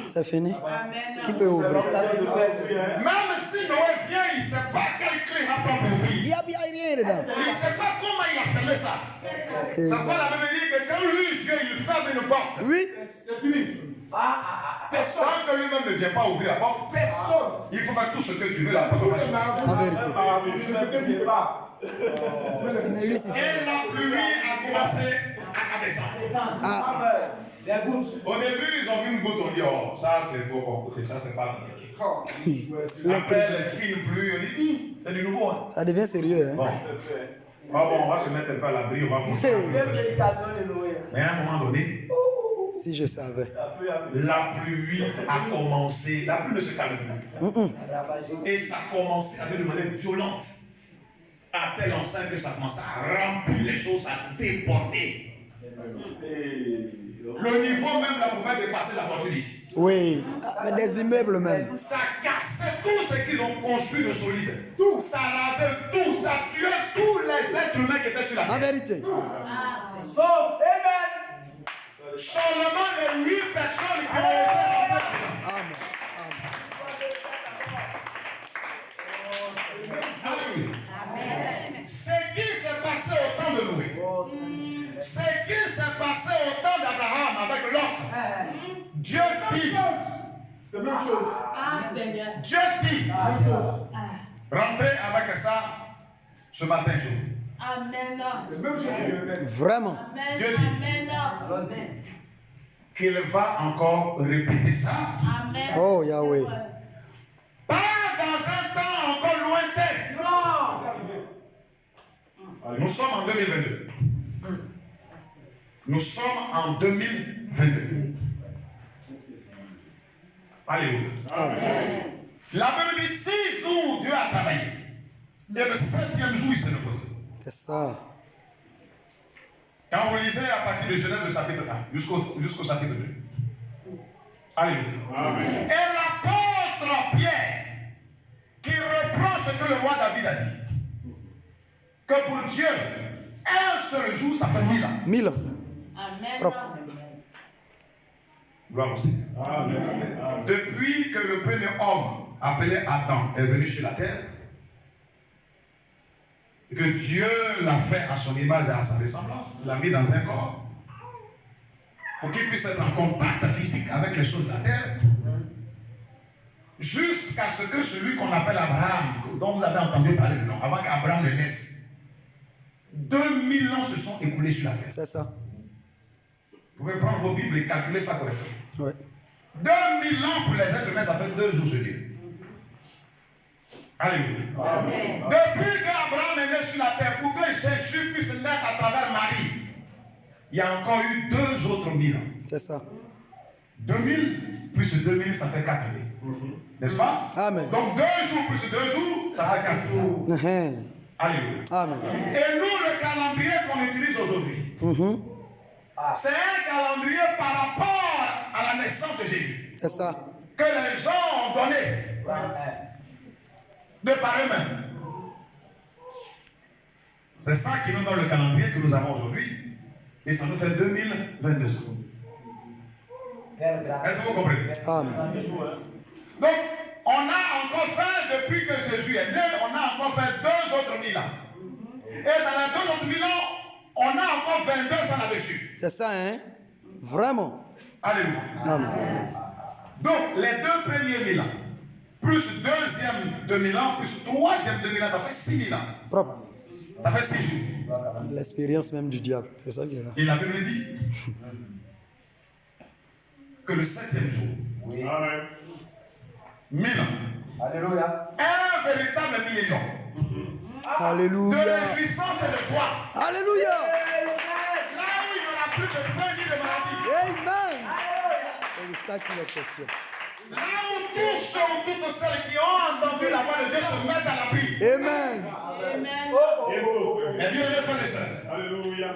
c'est fini. Amen. Qui peut ouvrir? Comme ça, c'est le Même si Noé vient, il ne sait pas quelle clé il va prendre pour Il ouvrir. n'y a rien dedans. Il ne sait pas comment il a fermé ça. C'est pourquoi la Bible dit que quand lui, Dieu, il ferme une porte. Oui. C'est fini. Personne que lui-même ne vient pas ouvrir la porte. Personne. Il faut faire tout ce que tu veux, la porte va s'ouvrir. En vérité. Ne me dis pas. Mais lui, c'est Et la pluie a commencé à descendre. Ah, Les gouttes. Au début, ils ont vu une goutte, on dit, oh, ça c'est beau, bon, écoutez, ça c'est pas compliqué. Après, les fines pluies, on dit, c'est du nouveau. Hein. ça devient sérieux. Hein? Bon. Ah bon, on va se mettre un peu à l'abri, on va continuer. Prédication de Noé. Mais à un moment donné, Si je savais. la pluie a commencé, la pluie ne se calme plus. Et ça a commencé avec une manière violente. À tel enseigne que ça commençait à remplir les choses, à déborder. Le niveau même là pouvait dépasser la voiture ici. Oui. Ah, mais des immeubles même. Ça cassait tout ce qu'ils ont construit de solide. Tout, ça rasait tout, ça tuait tous les êtres humains qui étaient sur la En terre. vérité. Sauf. Amen. Seulement les 8 personnes qui ont été rentrées. Amen. Alléluia. Ce qui s'est passé au temps de Noé, ce qui s'est passé au temps d'Abraham avec l'autre, Dieu dit, C'est la même chose. Ah, Seigneur. Dieu dit, rentrez avec ça ce matin jour. Amen. C'est la même chose que je répète. Vraiment. Amen. Dieu dit. Amen. Qu'il va encore répéter ça. Amen. Oh, Yahweh. Pas dans un temps encore lointain. Nous sommes en 2022. Nous sommes en 2022. Alléluia. La Bible dit 6 jours Dieu a travaillé. Et le 7e jour il s'est reposé. C'est ça. Quand vous lisez à partir de Genèse, le chapitre 1 jusqu'au chapitre 2. Alléluia. Et l'apôtre Pierre, qui reprend ce que le roi David a dit, que pour Dieu, un seul jour, ça fait 1000 ans. 1000 ans. Amen. Propre. Gloire au Seigneur. Depuis que le premier homme, appelé Adam, est venu sur la terre, et que Dieu l'a fait à son image et à sa ressemblance, l'a mis dans un corps, pour qu'il puisse être en contact physique avec les choses de la terre, jusqu'à ce que celui qu'on appelle Abraham, dont vous avez entendu parler de nom, avant qu'Abraham ne naisse, 2000 ans se sont écoulés sur la terre. C'est ça. Vous pouvez prendre vos Bibles et calculer ça correctement. Oui. 2000 ans pour les êtres humains, ça fait 2 jours sur Dieu. Alléluia. Depuis qu'Abraham est né sur la terre, pour que Jésus puisse naître à travers Marie, il y a encore eu 2 autres 1000 ans. C'est ça. 2000 plus 2000, ça fait 4000. N'est-ce pas? Amen. Donc 2 jours plus 2 jours, ça fait 4 jours. Alléluia. Amen. Et nous, le calendrier qu'on utilise aujourd'hui, c'est un calendrier par rapport à la naissance de Jésus. C'est ça. Que les gens ont donné de par eux-mêmes. C'est ça qui nous donne le calendrier que nous avons aujourd'hui. Et ça nous fait 2022 ans. Est-ce que vous comprenez? Amen. Donc, on a encore fait, depuis que Jésus est né, on a encore fait 2 autres 1000 ans. Et dans les 2 autres 1000 ans, on a encore 22 ans là-dessus. C'est ça, hein? Vraiment. Alléluia. Amen. Donc, les 2 premiers 1000 ans, plus deuxième 2000 ans, plus troisième 2000 ans, ça fait 6000 ans. Propre. Ça fait 6 jours. L'expérience même du diable. C'est ça qui est là. Et la Bible dit que le 7e jour, 1000 ans, Alléluia. un véritable millénium de Alléluia. réjouissance et de joie. Alléluia. Là où il n'y aura plus de faim ni de maladie. Amen. C'est ça qui est question. Là où tous ceux, toutes celles qui ont entendu la voix de Dieu se mettent à l'abri. Amen. Amen. Et bien, les frères et sœurs, Alléluia.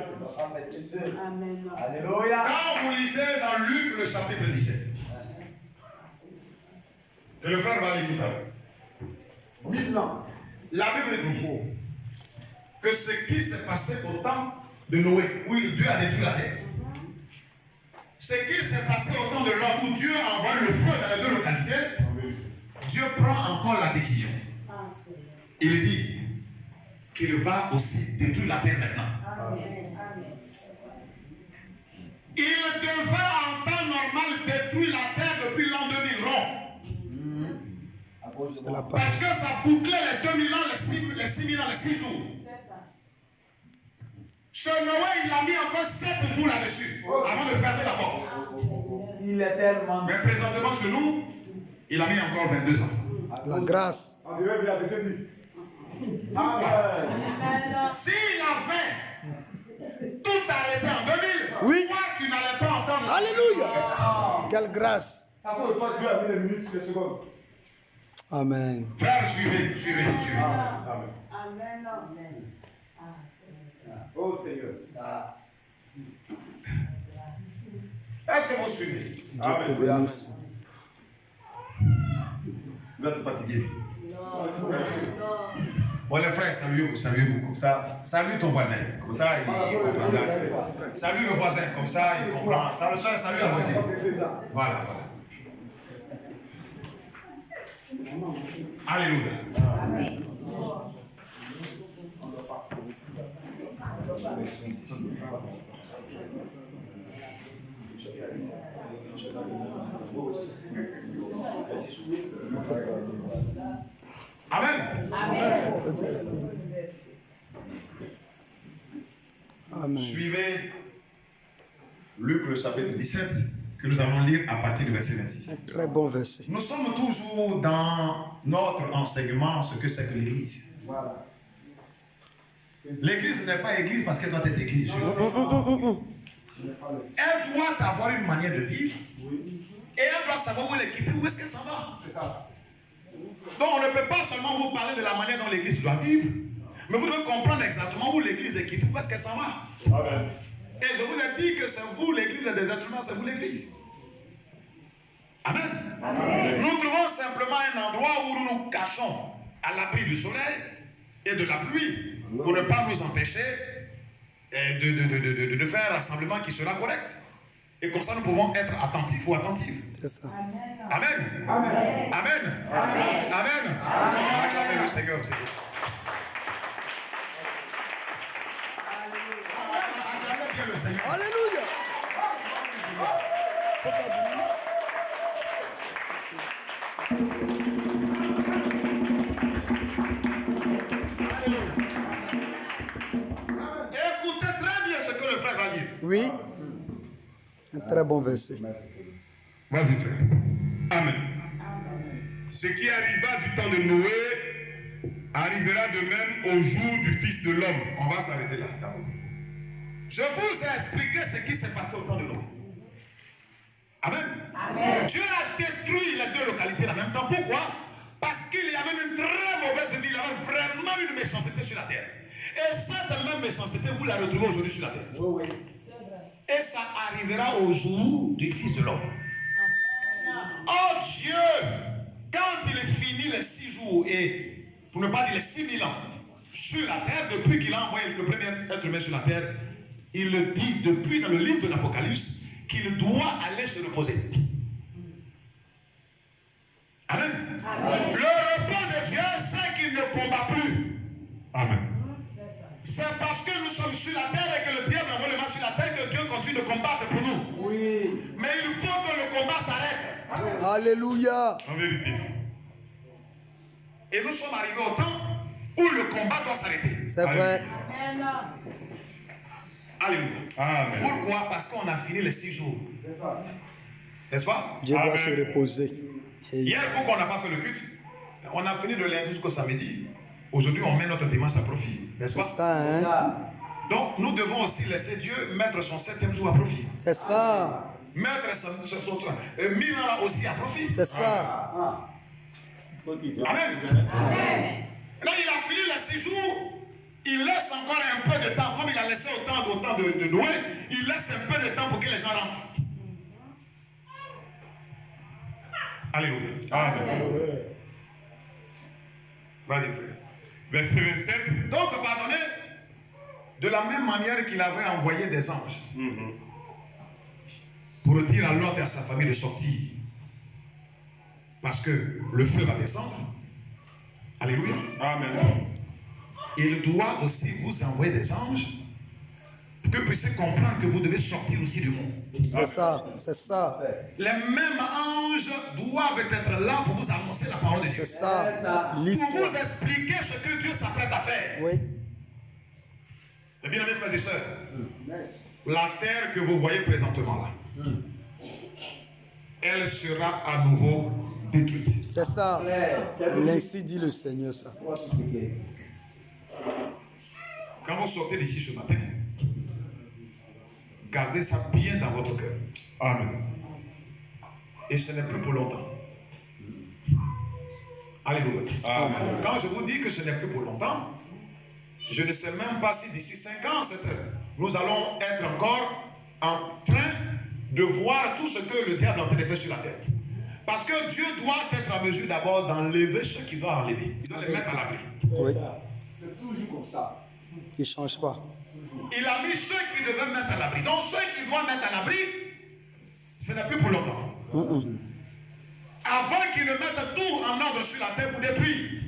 Amen. Alléluia. quand vous lisez dans Luc le chapitre 17, que le frère va lire tout à l'heure, 1000 ans. la Bible dit que ce qui s'est passé au temps de Noé, où Dieu a détruit la terre, ce qui s'est passé au temps de l'homme, où Dieu a envoyé le feu dans les deux localités, Dieu prend encore la décision. Il dit qu'il va aussi détruire la terre maintenant. Il devait en temps normal détruire la terre depuis l'an 2000 rond. C'est la parole. Parce que ça bouclait les 2000 ans, les 6000 ans, les 6 jours. Chez Noé, il a mis encore 7 jours là-dessus, avant de fermer la porte. Il est tellement. Mais présentement, chez nous, il a mis encore 22 ans. La grâce. En dehors, il a descendu. S'il avait tout arrêté en 2000, Oui. toi, tu n'allais pas entendre. Alléluia. Quelle grâce. À cause de toi, Dieu a mis les minutes, les secondes. Amen. Frère, suivez. Amen. Amen. Oh Seigneur. Est-ce que vous suivez? Dieu te bénisse. Vous êtes fatigué. Bon, les frères, saluez-vous. Comme ça, salue ton voisin. Comme ça, il comprendra. Salue le voisin. Comme ça, il comprend. Salue la voisine. Voilà. Alléluia. Amen. Amen. Suivez Luc le chapitre 17 que nous allons lire à partir du verset 26. Un très bon verset. Nous sommes toujours dans notre enseignement ce que c'est que l'Église. L'Église n'est pas Église parce qu'elle doit être Église. Elle doit avoir une manière de vivre et elle doit savoir où elle est quittée, où est-ce qu'elle s'en va. Donc on ne peut pas seulement vous parler de la manière dont l'Église doit vivre, mais vous devez comprendre exactement où l'Église est quittée, où est-ce qu'elle s'en va. Amen. Et je vous ai dit que c'est vous l'Église des êtres humains, c'est vous l'Église. Amen. Nous trouvons simplement un endroit où nous nous cachons à l'abri du soleil et de la pluie pour ne pas nous empêcher de faire un rassemblement qui sera correct. Et comme ça, nous pouvons être attentifs ou attentives. C'est ça. Amen. Amen. Amen. Acclamez le Seigneur. Acclamez bien le Seigneur. Alléluia. Écoutez très bien ce que le frère va dire. Oui. Un très bon verset. Vas-y, frère. Amen. Ce qui arriva du temps de Noé arrivera de même au jour du Fils de l'homme. On va s'arrêter là. D'abord. Je vous ai expliqué ce qui s'est passé au temps de Noé. Amen. Dieu a détruit les deux localités en même temps. Pourquoi? Parce qu'il y avait une très mauvaise vie. Il y avait vraiment une méchanceté sur la terre. Et cette même méchanceté, vous la retrouvez aujourd'hui sur la terre. Oui. Et ça arrivera au jour du Fils de l'homme. Oh Dieu, quand il finit les 6 jours, et pour ne pas dire les 6000 ans, sur la terre, depuis qu'il a envoyé le premier être humain sur la terre, il le dit depuis dans le livre de l'Apocalypse qu'il doit aller se reposer. Amen. Le repos de Dieu, c'est qu'il ne combat plus. Amen. C'est parce que nous sommes sur la terre et que le diable envoie le mal sur la terre que Dieu continue de combattre pour nous. Oui. Mais il faut que le combat s'arrête. Alléluia. En vérité. Et nous sommes arrivés au temps où le combat doit s'arrêter. C'est vrai. Amen. Alléluia. Amen. Pourquoi? Parce qu'on a fini les 6 jours. C'est ça. N'est-ce pas? Dieu doit Amen. se reposer. Et Hier, pourquoi on n'a pas fait le culte? On a fini de lundi jusqu'au samedi. Aujourd'hui, on met notre dimanche à profit. N'est-ce c'est pas? ça, hein? Donc, nous devons aussi laisser Dieu mettre son 7e jour à profit. C'est ça. Mettre son 1000 ans là aussi à profit. C'est ça. Amen. Là, il a fini les 6 jours. Il laisse encore un peu de temps, comme il a laissé autant de Noé, il laisse un peu de temps pour que les gens rentrent. Alléluia. Amen. Vas-y, frère. Verset 27. Donc, pardonnez, de la même manière qu'il avait envoyé des anges pour dire à Lot et à sa famille de sortir, parce que le feu va descendre. Alléluia. Amen. Il doit aussi vous envoyer des anges pour que vous puissiez comprendre que vous devez sortir aussi du monde. C'est ça. C'est ça. Les mêmes anges doivent être là pour vous annoncer la parole de Dieu. C'est ça. Pour L'histoire. vous expliquer ce que Dieu s'apprête à faire. Oui. Mes bien-aimés frères et sœurs, la terre que vous voyez présentement là, elle sera à nouveau détruite. C'est ça. Ainsi dit le Seigneur, ça. Quand vous sortez d'ici ce matin, gardez ça bien dans votre cœur. Amen. Et ce n'est plus pour longtemps. Alléluia. Amen. Quand je vous dis que ce n'est plus pour longtemps, je ne sais même pas si d'ici 5 ans, nous allons être encore en train de voir tout ce que le diable est en train de faire sur la terre. Parce que Dieu doit être en mesure d'abord d'enlever ceux qu'il doit enlever. Il doit les mettre à l'abri. Oui. C'est toujours comme ça. Il ne change pas. Il a mis ceux qui devaient mettre à l'abri. Donc ceux qui doivent mettre à l'abri, ce n'est plus pour longtemps. Avant qu'ils ne mettent tout en ordre sur la terre pour détruire,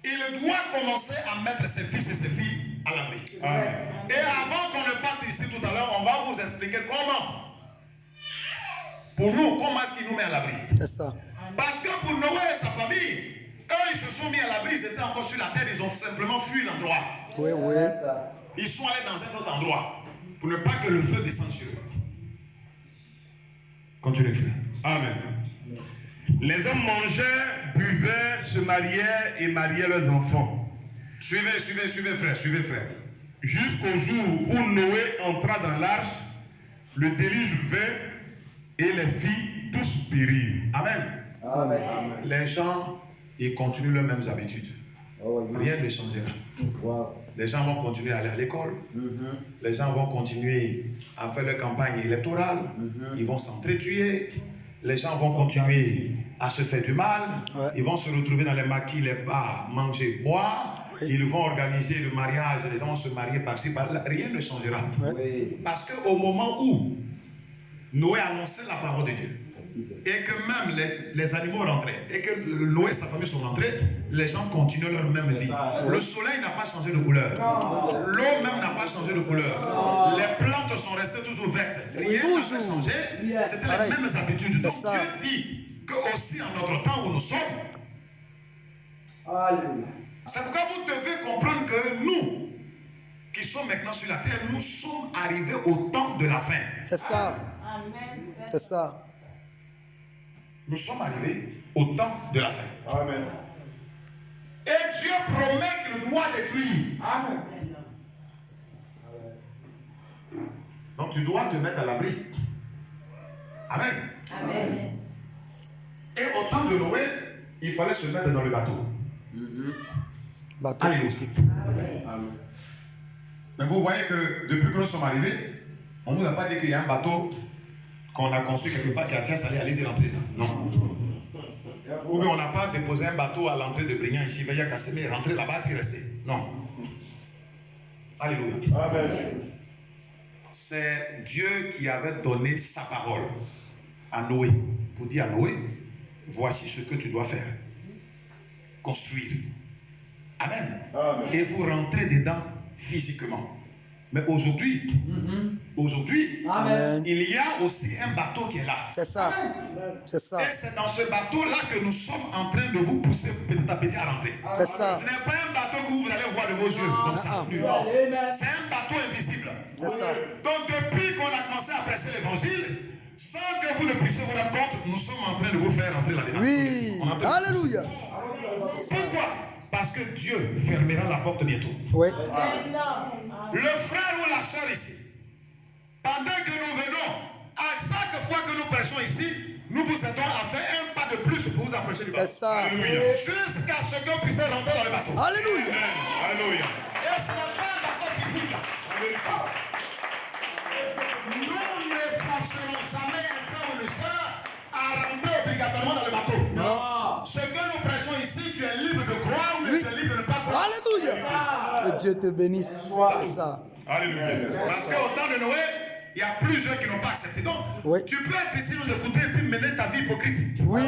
il doit commencer à mettre ses fils et ses filles à l'abri. Amen. Et avant qu'on ne parte ici tout à l'heure, on va vous expliquer comment. Pour nous, comment est-ce qu'il nous met à l'abri? C'est ça. Parce que pour Noé et sa famille, eux, ils se sont mis à l'abri, ils étaient encore sur la terre, ils ont simplement fui l'endroit. Oui, oui. Ils sont allés dans un autre endroit pour ne pas que le feu descende sur eux. Continuez, frère. Amen. Les hommes mangeaient, buvaient, se mariaient et mariaient leurs enfants. Suivez, frère, suivez, frère. Jusqu'au jour où Noé entra dans l'arche, le déluge vint et les filles tous périrent. Amen. Amen. Les gens, ils continuent leurs mêmes habitudes. Rien ne changera. Les gens vont continuer à aller à l'école. Les gens vont continuer à faire leur campagne électorale. Ils vont s'entretuer. Les gens vont continuer à se faire du mal. Ouais. Ils vont se retrouver dans les maquis, les bars, manger, boire. Ils vont organiser le mariage. Les gens vont se marier par-ci, par-là. Rien ne changera. Parce qu'au moment où Noé annonçait la parole de Dieu, et que même les animaux rentraient, et que Noé et sa famille sont rentrés, les gens continuent leur même vie. Le soleil n'a pas changé de couleur. L'eau même n'a pas changé de couleur. Les plantes sont restées toujours vertes. Rien n'a changé. C'était les mêmes habitudes. Donc ça. Dieu dit que aussi en notre temps où nous sommes, c'est pourquoi vous devez comprendre que nous, qui sommes maintenant sur la terre, nous sommes arrivés au temps de la fin. C'est ça. Amen. C'est ça. Nous sommes arrivés au temps de la fin. Amen. Et Dieu promet qu'il doit détruire. Amen. Donc tu dois te mettre à l'abri. Amen. Amen. Et au temps de Noé, il fallait se mettre dans le bateau. Bateau Allez. physique. Mais vous voyez que depuis que nous sommes arrivés, on ne vous a pas dit qu'il y a un bateau qu'on a construit quelque part qui a tiens, allez-y rentrer là. Non. Ou bien on n'a pas déposé un bateau à l'entrée de Brignan ici, veillez à Cassemé, rentrer là-bas puis rester. Non. Alléluia. Amen. C'est Dieu qui avait donné sa parole à Noé, pour dire à Noé, voici ce que tu dois faire. Construire. Amen. Amen. Et vous rentrez dedans physiquement. Mais aujourd'hui, aujourd'hui, Amen. il y a aussi un bateau qui est là. C'est ça. C'est ça. Et c'est dans ce bateau-là que nous sommes en train de vous pousser petit à petit à rentrer. C'est ça. Ce n'est pas un bateau que vous allez voir de vos yeux comme ça. Ah, Non. Amen. C'est un bateau invisible. C'est ça. Donc depuis qu'on a commencé à prêcher l'évangile, sans que vous ne puissiez vous rendre compte, nous sommes en train de vous faire entrer là-dedans. Oui. On est en train de vous pousser. Alléluia. Pourquoi? Parce que Dieu fermera la porte bientôt. Oui. Le frère ou la soeur ici, pendant que nous venons, à chaque fois que nous prêchons ici, nous vous aidons à faire un pas de plus pour vous approcher du C'est bateau. ça. Alléluia. Jusqu'à ce que vous puissiez rentrer dans le bateau. Alléluia. Alléluia. Et ce n'est pas un bateau physique. Nous ne forcerons jamais un frère ou une soeur à rentrer obligatoirement dans le bateau. Non. Ce que nous prêchons ici, tu es libre de croire ou Oui. tu es libre de ne pas croire. Alléluia. Que Dieu te bénisse. C'est ça. Alléluia. Parce qu'au temps de Noé, il y a plusieurs qui n'ont pas accepté. Donc, Oui. tu peux être ici, nous écouter et puis mener ta vie hypocrite. Oui.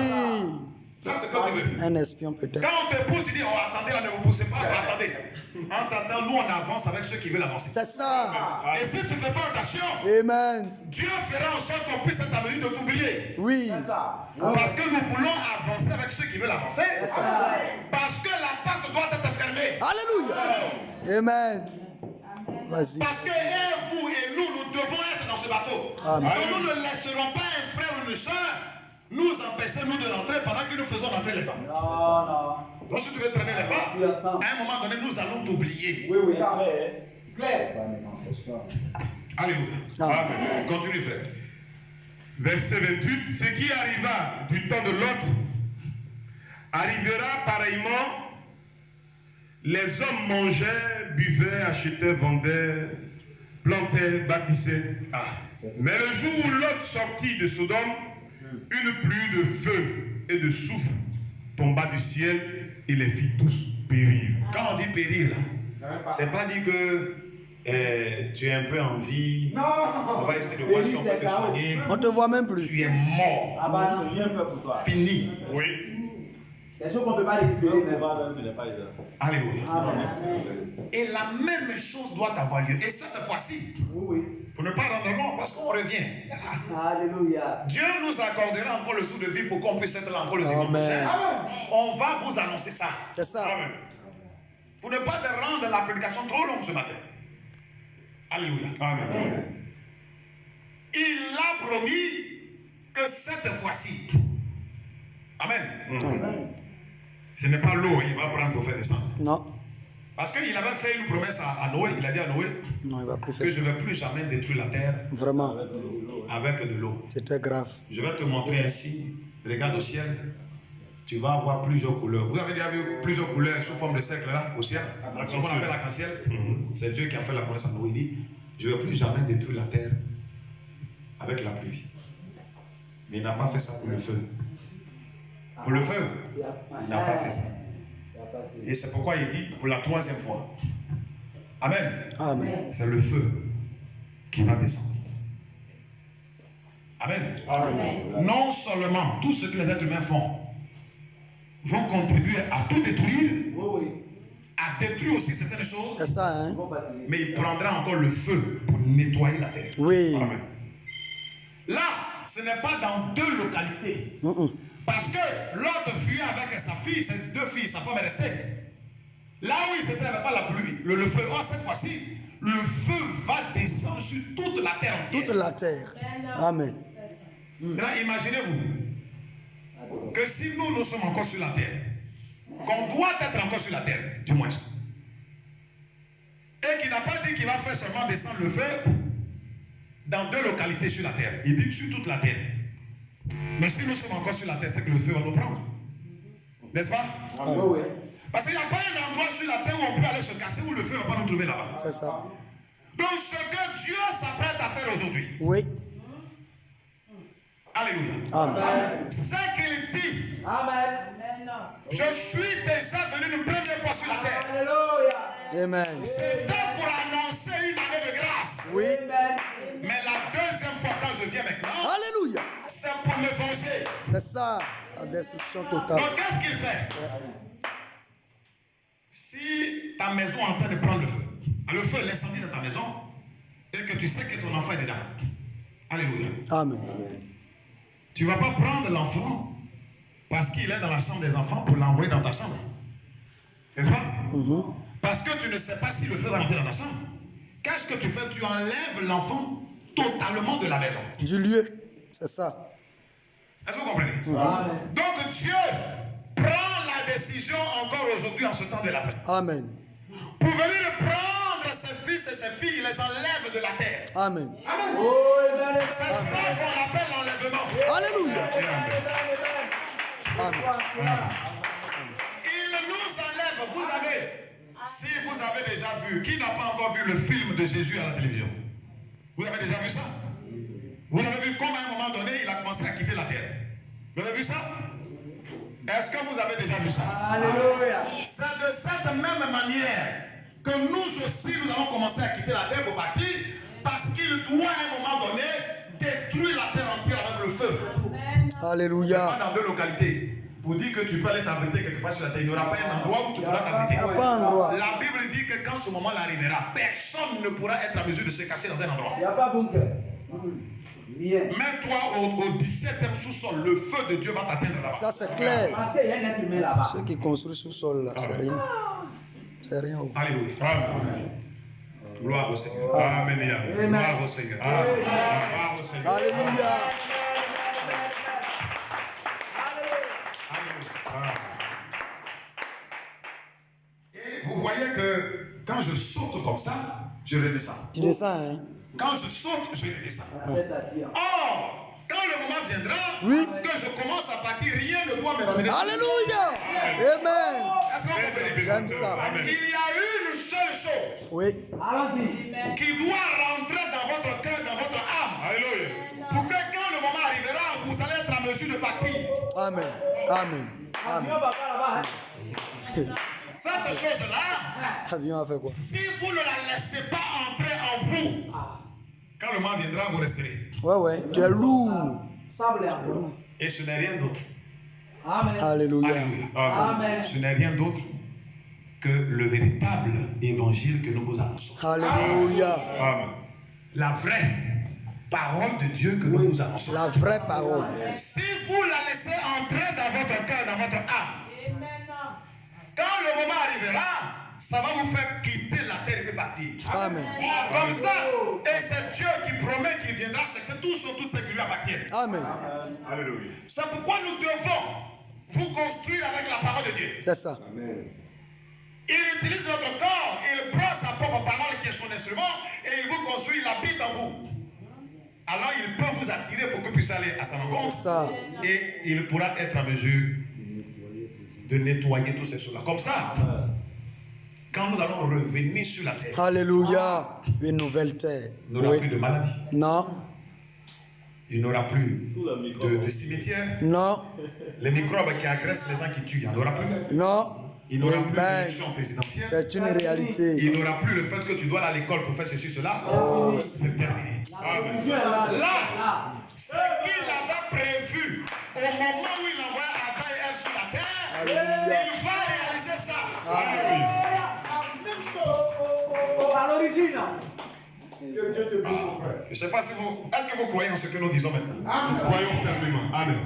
Ça, c'est quand tu veux. Un espion peut-être. Quand on te pousse, tu dis, oh, attendez, là, ne vous poussez pas, attendez. En t'attendant, nous, on avance avec ceux qui veulent avancer. C'est ça. Et si tu ne fais pas attention, Amen. Dieu fera en sorte qu'on puisse être en mesure de t'oublier. Oui. Parce que nous voulons avancer avec ceux qui veulent avancer. Parce que la porte doit être fermée. Alléluia. Amen. Vas-y. Parce que vous et nous devons être dans ce bateau. Amen. Donc nous ne laisserons pas un frère ou une soeur nous empêcher nous de rentrer pendant que nous faisons rentrer les hommes. Non, non. Donc si tu veux traîner les pas, Oui, ensemble. à un moment donné, nous allons t'oublier. Oui, oui, ça va. Claire. Alléluia. Amen. Continue, frère. Verset 28. Ce qui arriva du temps de Lot arrivera pareillement. Les hommes mangeaient, buvaient, achetaient, vendaient, plantaient, bâtissaient. Mais le jour où Lot sortit de Sodome, une pluie de feu et de soufre tomba du ciel et les fit tous périr. Quand on dit périr, là, c'est pas dit que tu es un peu en vie. Non. On va essayer de voir si on peut te soigner. On te voit même plus. Tu es mort. Ah bah, non, rien fait pour toi. Fini. Oui. Des choses qu'on ne peut pas récupérer. Mais... Alléluia. Amen. Et la même chose doit avoir lieu. Et cette fois-ci, Oui, oui. pour ne pas rendre long, parce qu'on revient. Alléluia. Dieu nous accordera encore le sou de vie pour qu'on puisse être là encore le dimanche Amen. prochain. On va vous annoncer ça. C'est ça. Amen. Pour ne pas rendre la prédication trop longue ce matin. Alléluia. Amen. Il a promis que cette fois-ci, Amen. Ce n'est pas l'eau, il va prendre pour faire descendre. Non. Parce qu'il avait fait une promesse à Noé. Il a dit à Noé Non, il va plus que faire je ça. ne vais plus jamais détruire la terre Vraiment. avec de l'eau. C'est très grave. Je vais te montrer ainsi. Regarde au ciel. Tu vas avoir plusieurs couleurs. Vous avez déjà vu plusieurs couleurs sous forme de cercle là, au ciel? Ce qu'on appelle l'arc-en-ciel. C'est Dieu qui a fait la promesse à Noé. Il dit, je ne vais plus jamais détruire la terre avec la pluie. Mais il n'a pas fait ça pour le feu. Pour le feu, il n'a pas fait ça. Et c'est pourquoi il dit pour la troisième fois. Amen. Amen. C'est le feu qui va descendre. Amen. Non seulement tout ce que les êtres humains font vont contribuer à tout détruire, Oui, oui. à détruire aussi certaines choses, C'est ça, hein? Bon, passer. mais il prendra encore le feu pour nettoyer la terre. Oui. Amen. Là, ce n'est pas dans deux localités. Parce que l'autre fuyait avec sa fille, ses deux filles, sa femme est restée. Là où il s'était, il n'y avait pas la pluie, le feu. Oh, cette fois-ci, le feu va descendre sur toute la terre entière. Toute la terre. Amen. Maintenant, imaginez-vous que si nous sommes encore sur la terre, qu'on doit être encore sur la terre, du moins, et qu'il n'a pas dit qu'il va faire seulement descendre le feu dans deux localités sur la terre. Il dit sur toute la terre. Mais si nous sommes encore sur la terre, c'est que le feu va nous prendre. N'est-ce pas? Oui, oui. Parce qu'il n'y a pas un endroit sur la terre où on peut aller se cacher, où le feu ne va pas nous trouver là-bas. C'est ça. Donc ce que Dieu s'apprête à faire aujourd'hui, Oui. alléluia, Amen. c'est qu'il dit, Amen. je suis déjà venu une première fois sur la terre. Alléluia. Amen. C'était pour annoncer une année de grâce. Oui. Amen. Mais la deuxième fois quand je viens maintenant, Alléluia. c'est pour me venger. C'est ça. La destruction totale. Donc qu'est-ce qu'il fait? Si ta maison est en train de prendre le feu est l'incendie de ta maison, et que tu sais que ton enfant est dedans. Alléluia. Amen. Tu ne vas pas prendre l'enfant parce qu'il est dans la chambre des enfants pour l'envoyer dans ta chambre. N'est-ce pas? Parce que tu ne sais pas si le feu va rentrer dans ta chambre. Qu'est-ce que tu fais? Tu enlèves l'enfant totalement de la maison. Du lieu. C'est ça. Est-ce que vous comprenez? Donc Dieu prend la décision encore aujourd'hui en ce temps de la fête. Amen. Pour venir prendre ses fils et ses filles, il les enlève de la terre. Amen. C'est ça qu'on appelle l'enlèvement. Alléluia. Amen. Il nous enlève. Vous avez, si vous avez déjà vu, qui n'a pas encore vu le film de Jésus à la télévision? Vous avez déjà vu ça? Vous avez vu comment à un moment donné, il a commencé à quitter la terre. Vous avez vu ça? Est-ce que vous avez déjà vu ça? Alléluia. C'est de cette même manière que nous aussi, nous allons commencer à quitter la terre pour partir, parce qu'il doit à un moment donné détruire la terre entière avec le feu. C'est Alléluia. pas dans 2 localités. Vous dites que tu peux aller t'abriter quelque part sur la terre. Il n'y aura pas un endroit où tu pourras t'abriter. Pas un endroit. La Bible dit que quand ce moment arrivera, personne ne pourra être en mesure de se cacher dans un endroit. Il n'y a pas bunker. Rien. Mets-toi au 17e sous-sol, le feu de Dieu va t'atteindre là-bas. Ça, c'est clair. Parce qu'il y a un être humain là-bas. Ceux qui construisent sous-sol, là, c'est rien. C'est rien. Alléluia. Amen. Gloire au Seigneur. Amen. Gloire au Seigneur. Gloire au Seigneur. Alléluia. Et vous voyez que quand je saute comme ça, je redescends. Tu descends, hein? Quand je saute, je redescends. Faites attention. Or, quand le moment viendra, Oui. que je commence à partir, rien ne doit me ramener. Alléluia. Amen. Est-ce que vous comprenez? J'aime ça. Amen. Il y a une seule chose Oui. Allons-y. qui doit rentrer dans votre cœur, dans votre âme, Alléluia. pour que quand le moment arrivera, vous allez être en mesure de partir. Amen. Amen. Avion Amen. va pas là-bas. Hein. Cette chose-là, Avion a fait quoi? si vous ne la laissez pas entrer en vous, quand le moment viendra, vous resterez. Ouais, ouais. Tu es lourd. Sable et encore. Et ce n'est rien d'autre. Amen. Alléluia. Alléluia. Amen. Ce n'est rien d'autre que le véritable évangile que nous vous annonçons. Alléluia. Amen. La vraie parole de Dieu que nous vous annonçons. La vraie parole. Si vous la laissez entrer dans votre cœur, dans votre âme, quand le moment arrivera, ça va vous faire quitter la terre et partir. Amen. Comme ça, et c'est Dieu qui promet qu'il viendra chercher tous sur tous ceux qui lui appartiennent. Amen. Alléluia. C'est pourquoi nous devons vous construire avec la parole de Dieu. C'est ça. Il utilise notre corps, il prend sa propre parole qui est son instrument et il vous construit, il habite en vous. Alors il peut vous attirer pour que vous puissiez aller à sa C'est rencontre ça. et il pourra être en mesure de nettoyer toutes ces choses-là. Comme ça, quand nous allons revenir sur la terre, Alléluia. Une nouvelle terre. il n'y aura plus Oui. de maladie, Non. il n'y aura plus de cimetières, Non. les microbes qui agressent les gens qui tuent, il n'y en aura plus. Non. Il n'y aura plus Amen. d'élection présidentielle. C'est une réalité. Il n'y aura plus le fait que tu dois aller à l'école pour faire ceci, cela. C'est terminé. Dieu est là. Là, ce qu'il avait prévu au moment où il envoie Adam et Ève sur la terre, il va réaliser ça. À l'origine. Que Dieu te bénisse, mon frère. Je ne sais pas si vous... Est-ce que vous croyez en ce que nous disons maintenant? Nous croyons fermement. Amen.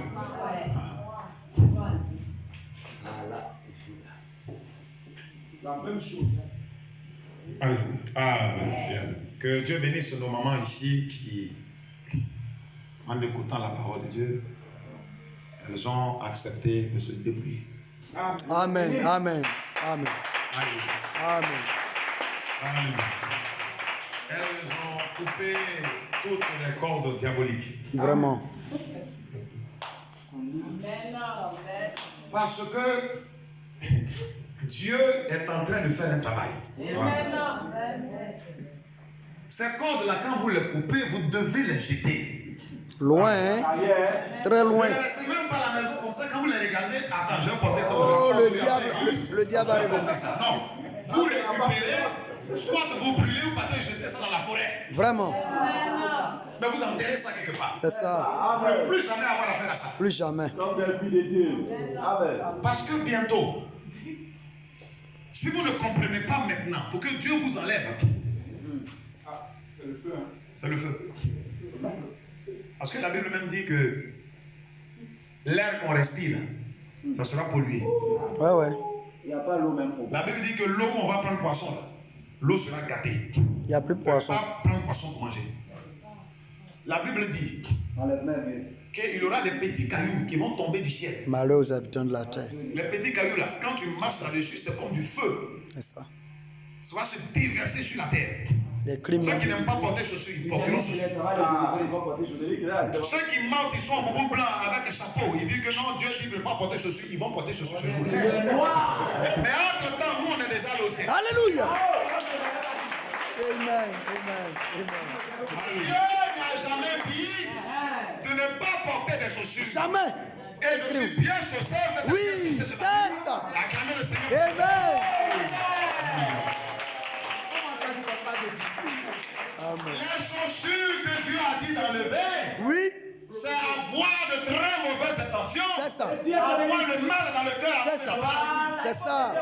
La même chose. Alléluia. Amen. Que Dieu bénisse nos mamans ici qui, en écoutant la parole de Dieu, elles ont accepté de se débrouiller. Amen. Amen. Amen. Alléluia. Amen. Alléluia. Elles ont coupé toutes les cordes diaboliques. Vraiment. Parce que Dieu est en train de faire un travail. Ces cordes-là, quand vous les coupez, vous devez les jeter. Loin, hein? Très Vous loin. ne les laissez même pas à la maison comme ça. Quand vous les regardez, attends, je vais porter ça. Oh, Je vais le diable, le diable je vais arrive. porter ça. Non. Vous récupérez, soit vous brûlez ou partez jeter ça dans la forêt. Vraiment. Mais vous enterrez ça quelque part. C'est ça. Vous ne pouvez plus jamais avoir affaire à ça. Plus jamais. Comme des filles de Dieu. Amen. Parce que bientôt, si vous ne comprenez pas maintenant, pour que Dieu vous enlève, le feu. Hein. C'est le feu. Parce que la Bible même dit que l'air qu'on respire, ça sera pollué. Ouais, ouais. Il n'y a pas l'eau même pour. La Bible dit que l'eau, on va prendre poisson, là, l'eau sera gâtée. Il n'y a plus de poisson. On ne peut pas prendre poisson pour manger. La Bible dit Enlève même. qu'il y aura des petits cailloux qui vont tomber du ciel. Malheur aux habitants de la terre. Les petits cailloux là, quand tu marches là-dessus, c'est comme du feu. C'est ça. Ça va se déverser sur la terre. Les Ceux criminels. qui n'aiment pas porter chaussures, ils porteront chaussures. Ça va, les vont porter chaussures. Ceux qui mentent, ils sont en boubou blanc avec un chapeau. Ils disent que non, Dieu dit de ne pas porter chaussures. Ils vont porter chaussures chez nous. Le noir. Mais entre-temps, nous, on est déjà là au ciel. Alléluia. Amen. Amen. Amen. Dieu n'a jamais dit de ne pas porter des chaussures. Jamais. Et je suis bien chaussé. Oui, c'est ça. Acclamez le Seigneur. Amen. Amen. Les chaussures que Dieu a dit d'enlever, Oui, c'est avoir de très mauvaises intentions. c'est ça. Avoir le mal dans le cœur. C'est ça. C'est ça.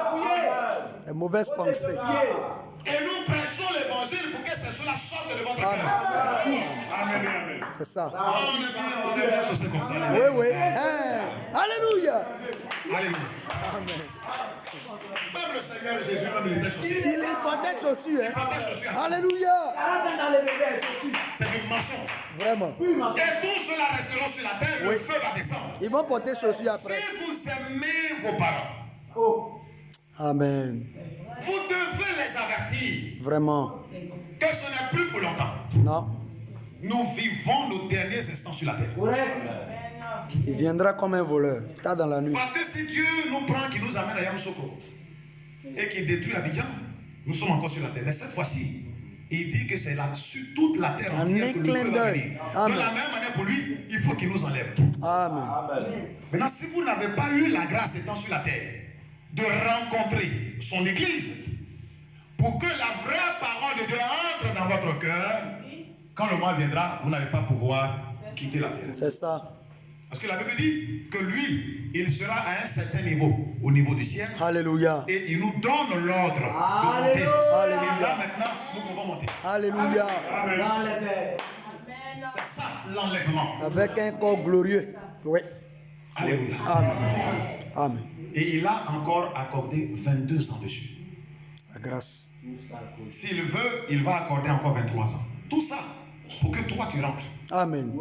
Les mauvaises pensées. Et nous prêchons l'évangile pour que ces choses-là sortent de votre cœur. Amen. C'est ça. On est bien chaussé comme ça. Oui, oui. Hein. Alléluia. Alléluia. Amen. Même le Seigneur Jésus, même il était chaussé. Il est porté de chaussures. Hein. Portait chaussures. Alléluia. C'est du mensonge. Vraiment. Et tous ceux-là resteront sur la terre, le feu va descendre. Ils vont porter chaussures après. Si vous aimez vos parents, Amen. vous devez les avertir Vraiment. que ce n'est plus pour longtemps. Non. Nous vivons nos derniers instants sur la terre. Il viendra comme un voleur. Tard dans la nuit. Parce que si Dieu nous prend, qui nous amène à Yamoussoukro et qui détruit Abidjan, nous sommes encore sur la terre. Mais cette fois-ci, il dit que c'est là sur toute la terre entière que le feu va venir. De Amen. la même manière pour lui, il faut qu'il nous enlève. Amen. Maintenant, si vous n'avez pas eu la grâce étant sur la terre de rencontrer son église pour que la vraie parole de Dieu entre dans votre cœur, quand le mois viendra, vous n'allez pas pouvoir quitter la terre. C'est ça. Parce que la Bible dit que lui, il sera à un certain niveau, au niveau du ciel, Alléluia. et il nous donne l'ordre de monter. Et Alléluia. là maintenant, nous pouvons monter. Alléluia. Dans les airs. C'est ça l'enlèvement. Avec un corps glorieux. Oui. Alléluia. Amen. Amen. Et il a encore accordé 22 ans dessus. La grâce. S'il veut, il va accorder encore 23 ans. Tout ça pour que toi tu rentres. Amen.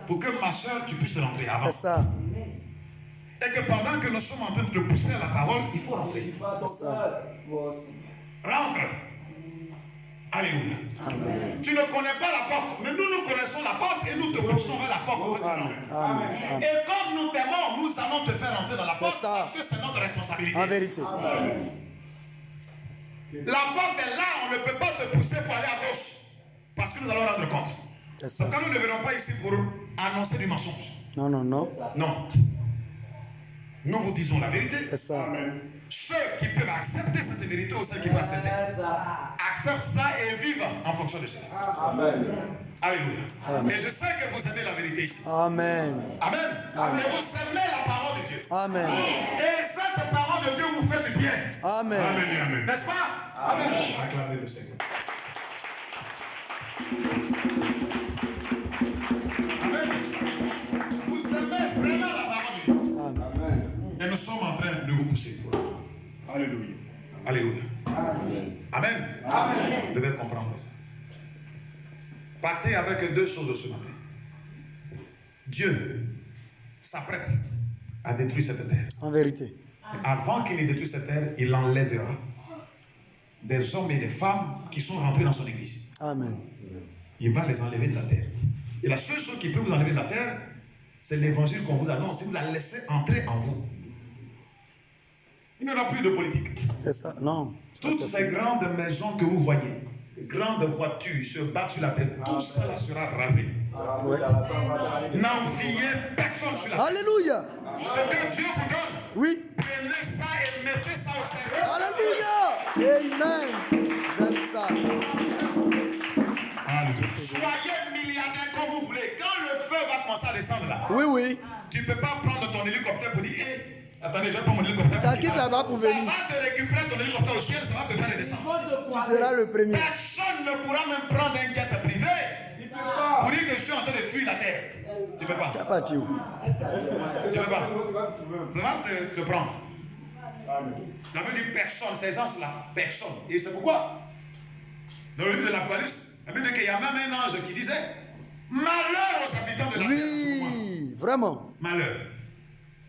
Pour que ma soeur tu puisses rentrer avant. C'est ça. Et que pendant que nous sommes en train de te pousser à la parole, il faut rentrer. C'est ça. Rentre. Alléluia. Tu ne connais pas la porte, mais nous connaissons la porte et nous te poussons vers la porte pour que tu Amen. rentres. Amen. Amen. Et comme nous t'aimons, nous allons te faire rentrer dans la C'est porte ça. parce que c'est notre responsabilité. En vérité. La porte est là, on ne peut pas te pousser pour aller à gauche parce que nous allons rendre compte. C'est ça. Donc quand nous ne venons pas ici pour annoncer du mensonge. Non, non, non. Non. Nous vous disons la vérité. C'est ça. Ceux qui peuvent accepter cette vérité ou ceux qui peuvent accepter, acceptent ça et vivent en fonction de cela. Alléluia. Et je sais que vous aimez la vérité ici. Amen. Amen. Et vous aimez la parole de Dieu. Amen. Et cette parole de Dieu vous fait du bien. Amen. Amen. N'est-ce pas? Amen. Acclamez le Seigneur. Amen. Vous aimez vraiment la parole de Dieu. Amen. Et nous sommes en train de vous pousser. Alléluia. Alléluia. Amen. Vous devez comprendre ça. Partez avec deux choses ce matin. Dieu s'apprête à détruire cette terre. En vérité. Avant qu'il ne détruise cette terre, il enlèvera des hommes et des femmes qui sont rentrés dans son église. Amen. Il va les enlever de la terre. Et la seule chose qui peut vous enlever de la terre, c'est l'évangile qu'on vous annonce. Si vous la laissez entrer en vous, il n'y aura plus de politique. C'est ça. Non. Ça, Toutes c'est ces grandes maisons que vous voyez, grandes voitures se battent sur la terre, tout cela sera rasé. Ouais. N'enviez personne sur la terre. Alléluia. Ce que Dieu vous donne, Oui. prenez ça et mettez ça au service. Alléluia. Amen. J'aime ça. Soyez milliardaire comme vous voulez. Quand le feu va commencer à descendre là, Oui, oui. tu ne peux pas prendre ton hélicoptère pour dire hé, attendez, je vais prendre mon hélicoptère. Ça quitte là-bas pour venir. Ça va te récupérer ton hélicoptère au ciel, ça va te faire redescendre. Tu seras le premier. Personne ne pourra même prendre un jet privé fuir la terre. Tu ne peux pas. T'as pas dit où? Tu ne peux pas. Ça va te prendre. La Bible dit personne, ces gens-là, personne. Et c'est pourquoi, dans le livre de l'Apocalypse, la Bible dit qu'il y a même un ange qui disait malheur aux habitants de la terre. Oui, vraiment. Malheur.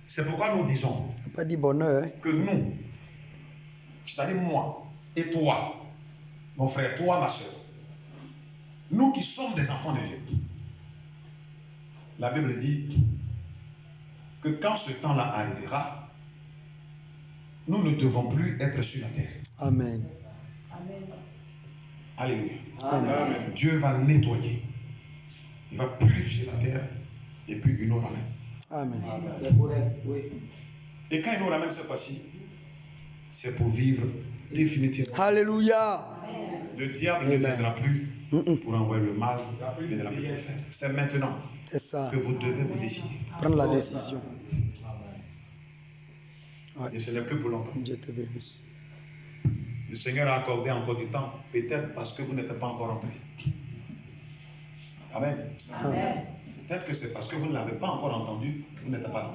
C'est pourquoi nous disons T'as pas dit bonheur. Hein? que nous, c'est-à-dire moi et toi, mon frère, toi, ma soeur, nous qui sommes des enfants de Dieu, la Bible dit que quand ce temps-là arrivera, nous ne devons plus être sur la terre. Amen. Alléluia. Amen. Dieu va nettoyer. Il va purifier la terre et puis il nous ramène. Amen. C'est correct, oui. Et quand il nous ramène cette fois-ci, c'est pour vivre définitivement. Alléluia. Le diable ne viendra plus pour envoyer le mal et de la paix. C'est maintenant C'est ça. que vous devez vous décider. Prendre la décision. Et ce n'est plus pour longtemps. Dieu te bénisse. Le Seigneur a accordé encore du temps, peut-être parce que vous n'êtes pas encore entré. Amen. Peut-être que c'est parce que vous ne l'avez pas encore entendu, vous n'êtes pas là.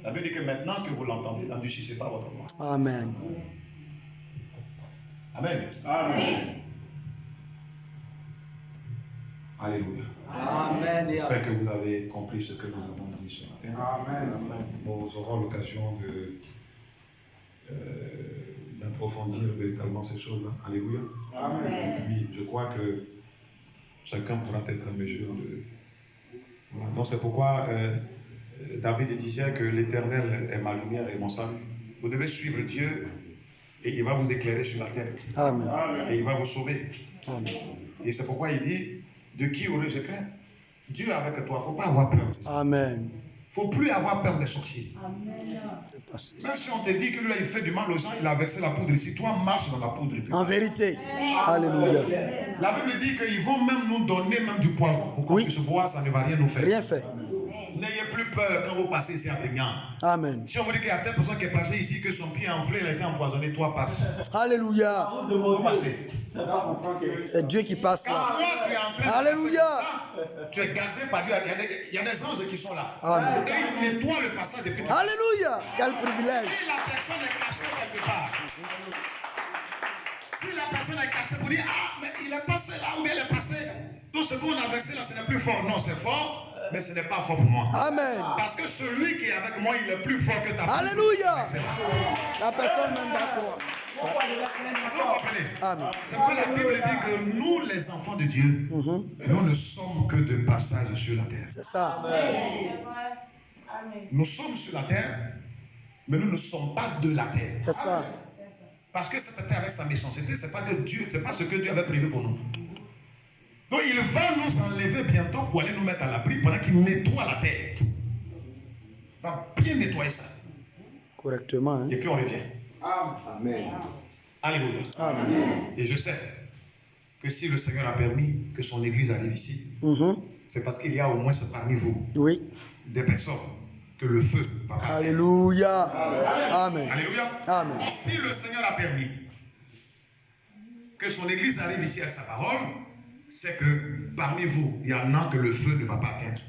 La Bible dit que maintenant que vous l'entendez, n'endurcissez pas votre voix. Amen. Amen. Alléluia. Amen. J'espère que vous avez compris ce que nous avons dit ce matin. Amen. Nous aurons l'occasion d'approfondir véritablement ces choses-là. Alléluia. Amen. Oui, je crois que chacun pourra être en mesure de... Voilà. Donc c'est pourquoi David disait que l'Éternel est ma lumière et mon salut. Vous devez suivre Dieu et il va vous éclairer sur la terre. Amen. Et il va vous sauver. Amen. Et c'est pourquoi il dit, de qui aurais-je crainte? Dieu est avec toi, il ne faut pas avoir peur. Amen. Il ne faut plus avoir peur des sorciers. C'est passé. Même si on te dit que lui, il fait du mal aux gens, il a versé la poudre ici. Toi, marche dans la poudre. En vérité. Alléluia. La Bible dit qu'ils vont même nous donner même du poivron. Pour qu'on Oui. puisse boire, ça ne va rien nous faire. Rien fait. N'ayez plus peur quand vous passez ici à Brignan. Amen. Si on vous dit qu'il y a telle personne qui est passée ici, que son pied enflé, il a été empoisonné, toi passe. Alléluia. Vous passez. C'est Dieu qui passe Quand là. toi, tu es en train Alléluia. de passer, tu es gardé par Dieu. Il y a des anges qui sont là. Amen. Et ils nettoient le passage et puis tu... Alléluia. Quel privilège. Si la personne est cachée quelque part, si la personne est cachée pour dire, ah, mais il est passé là, ou bien elle est passée. Donc ce qu'on a versé là, ce n'est plus fort. Non, c'est fort, mais ce n'est pas fort pour moi. Amen. Parce que celui qui est avec moi, il est plus fort que ta femme. Alléluia. La personne même d'accord. Est-ce que vous comprenez? Amen. C'est pourquoi la Bible dit que nous, les enfants de Dieu, nous ne sommes que de passage sur la terre. C'est ça. Nous sommes sur la terre, mais nous ne sommes pas de la terre. C'est ça. Parce que cette terre avec sa méchanceté, ce n'est pas de Dieu, c'est pas ce que Dieu avait prévu pour nous. Donc il va nous enlever bientôt pour aller nous mettre à l'abri pendant qu'il nettoie la terre. Il va bien nettoyer ça. Correctement. Hein? Et puis on revient. Amen. Alléluia. Amen. Et je sais que si le Seigneur a permis que son église arrive ici, c'est parce qu'il y a au moins parmi vous Oui. des personnes que le feu va parler. Alléluia. Amen. Alléluia. Amen. Si le Seigneur a permis que son église arrive ici avec sa parole, c'est que parmi vous, il y en a que le feu ne va pas atteindre.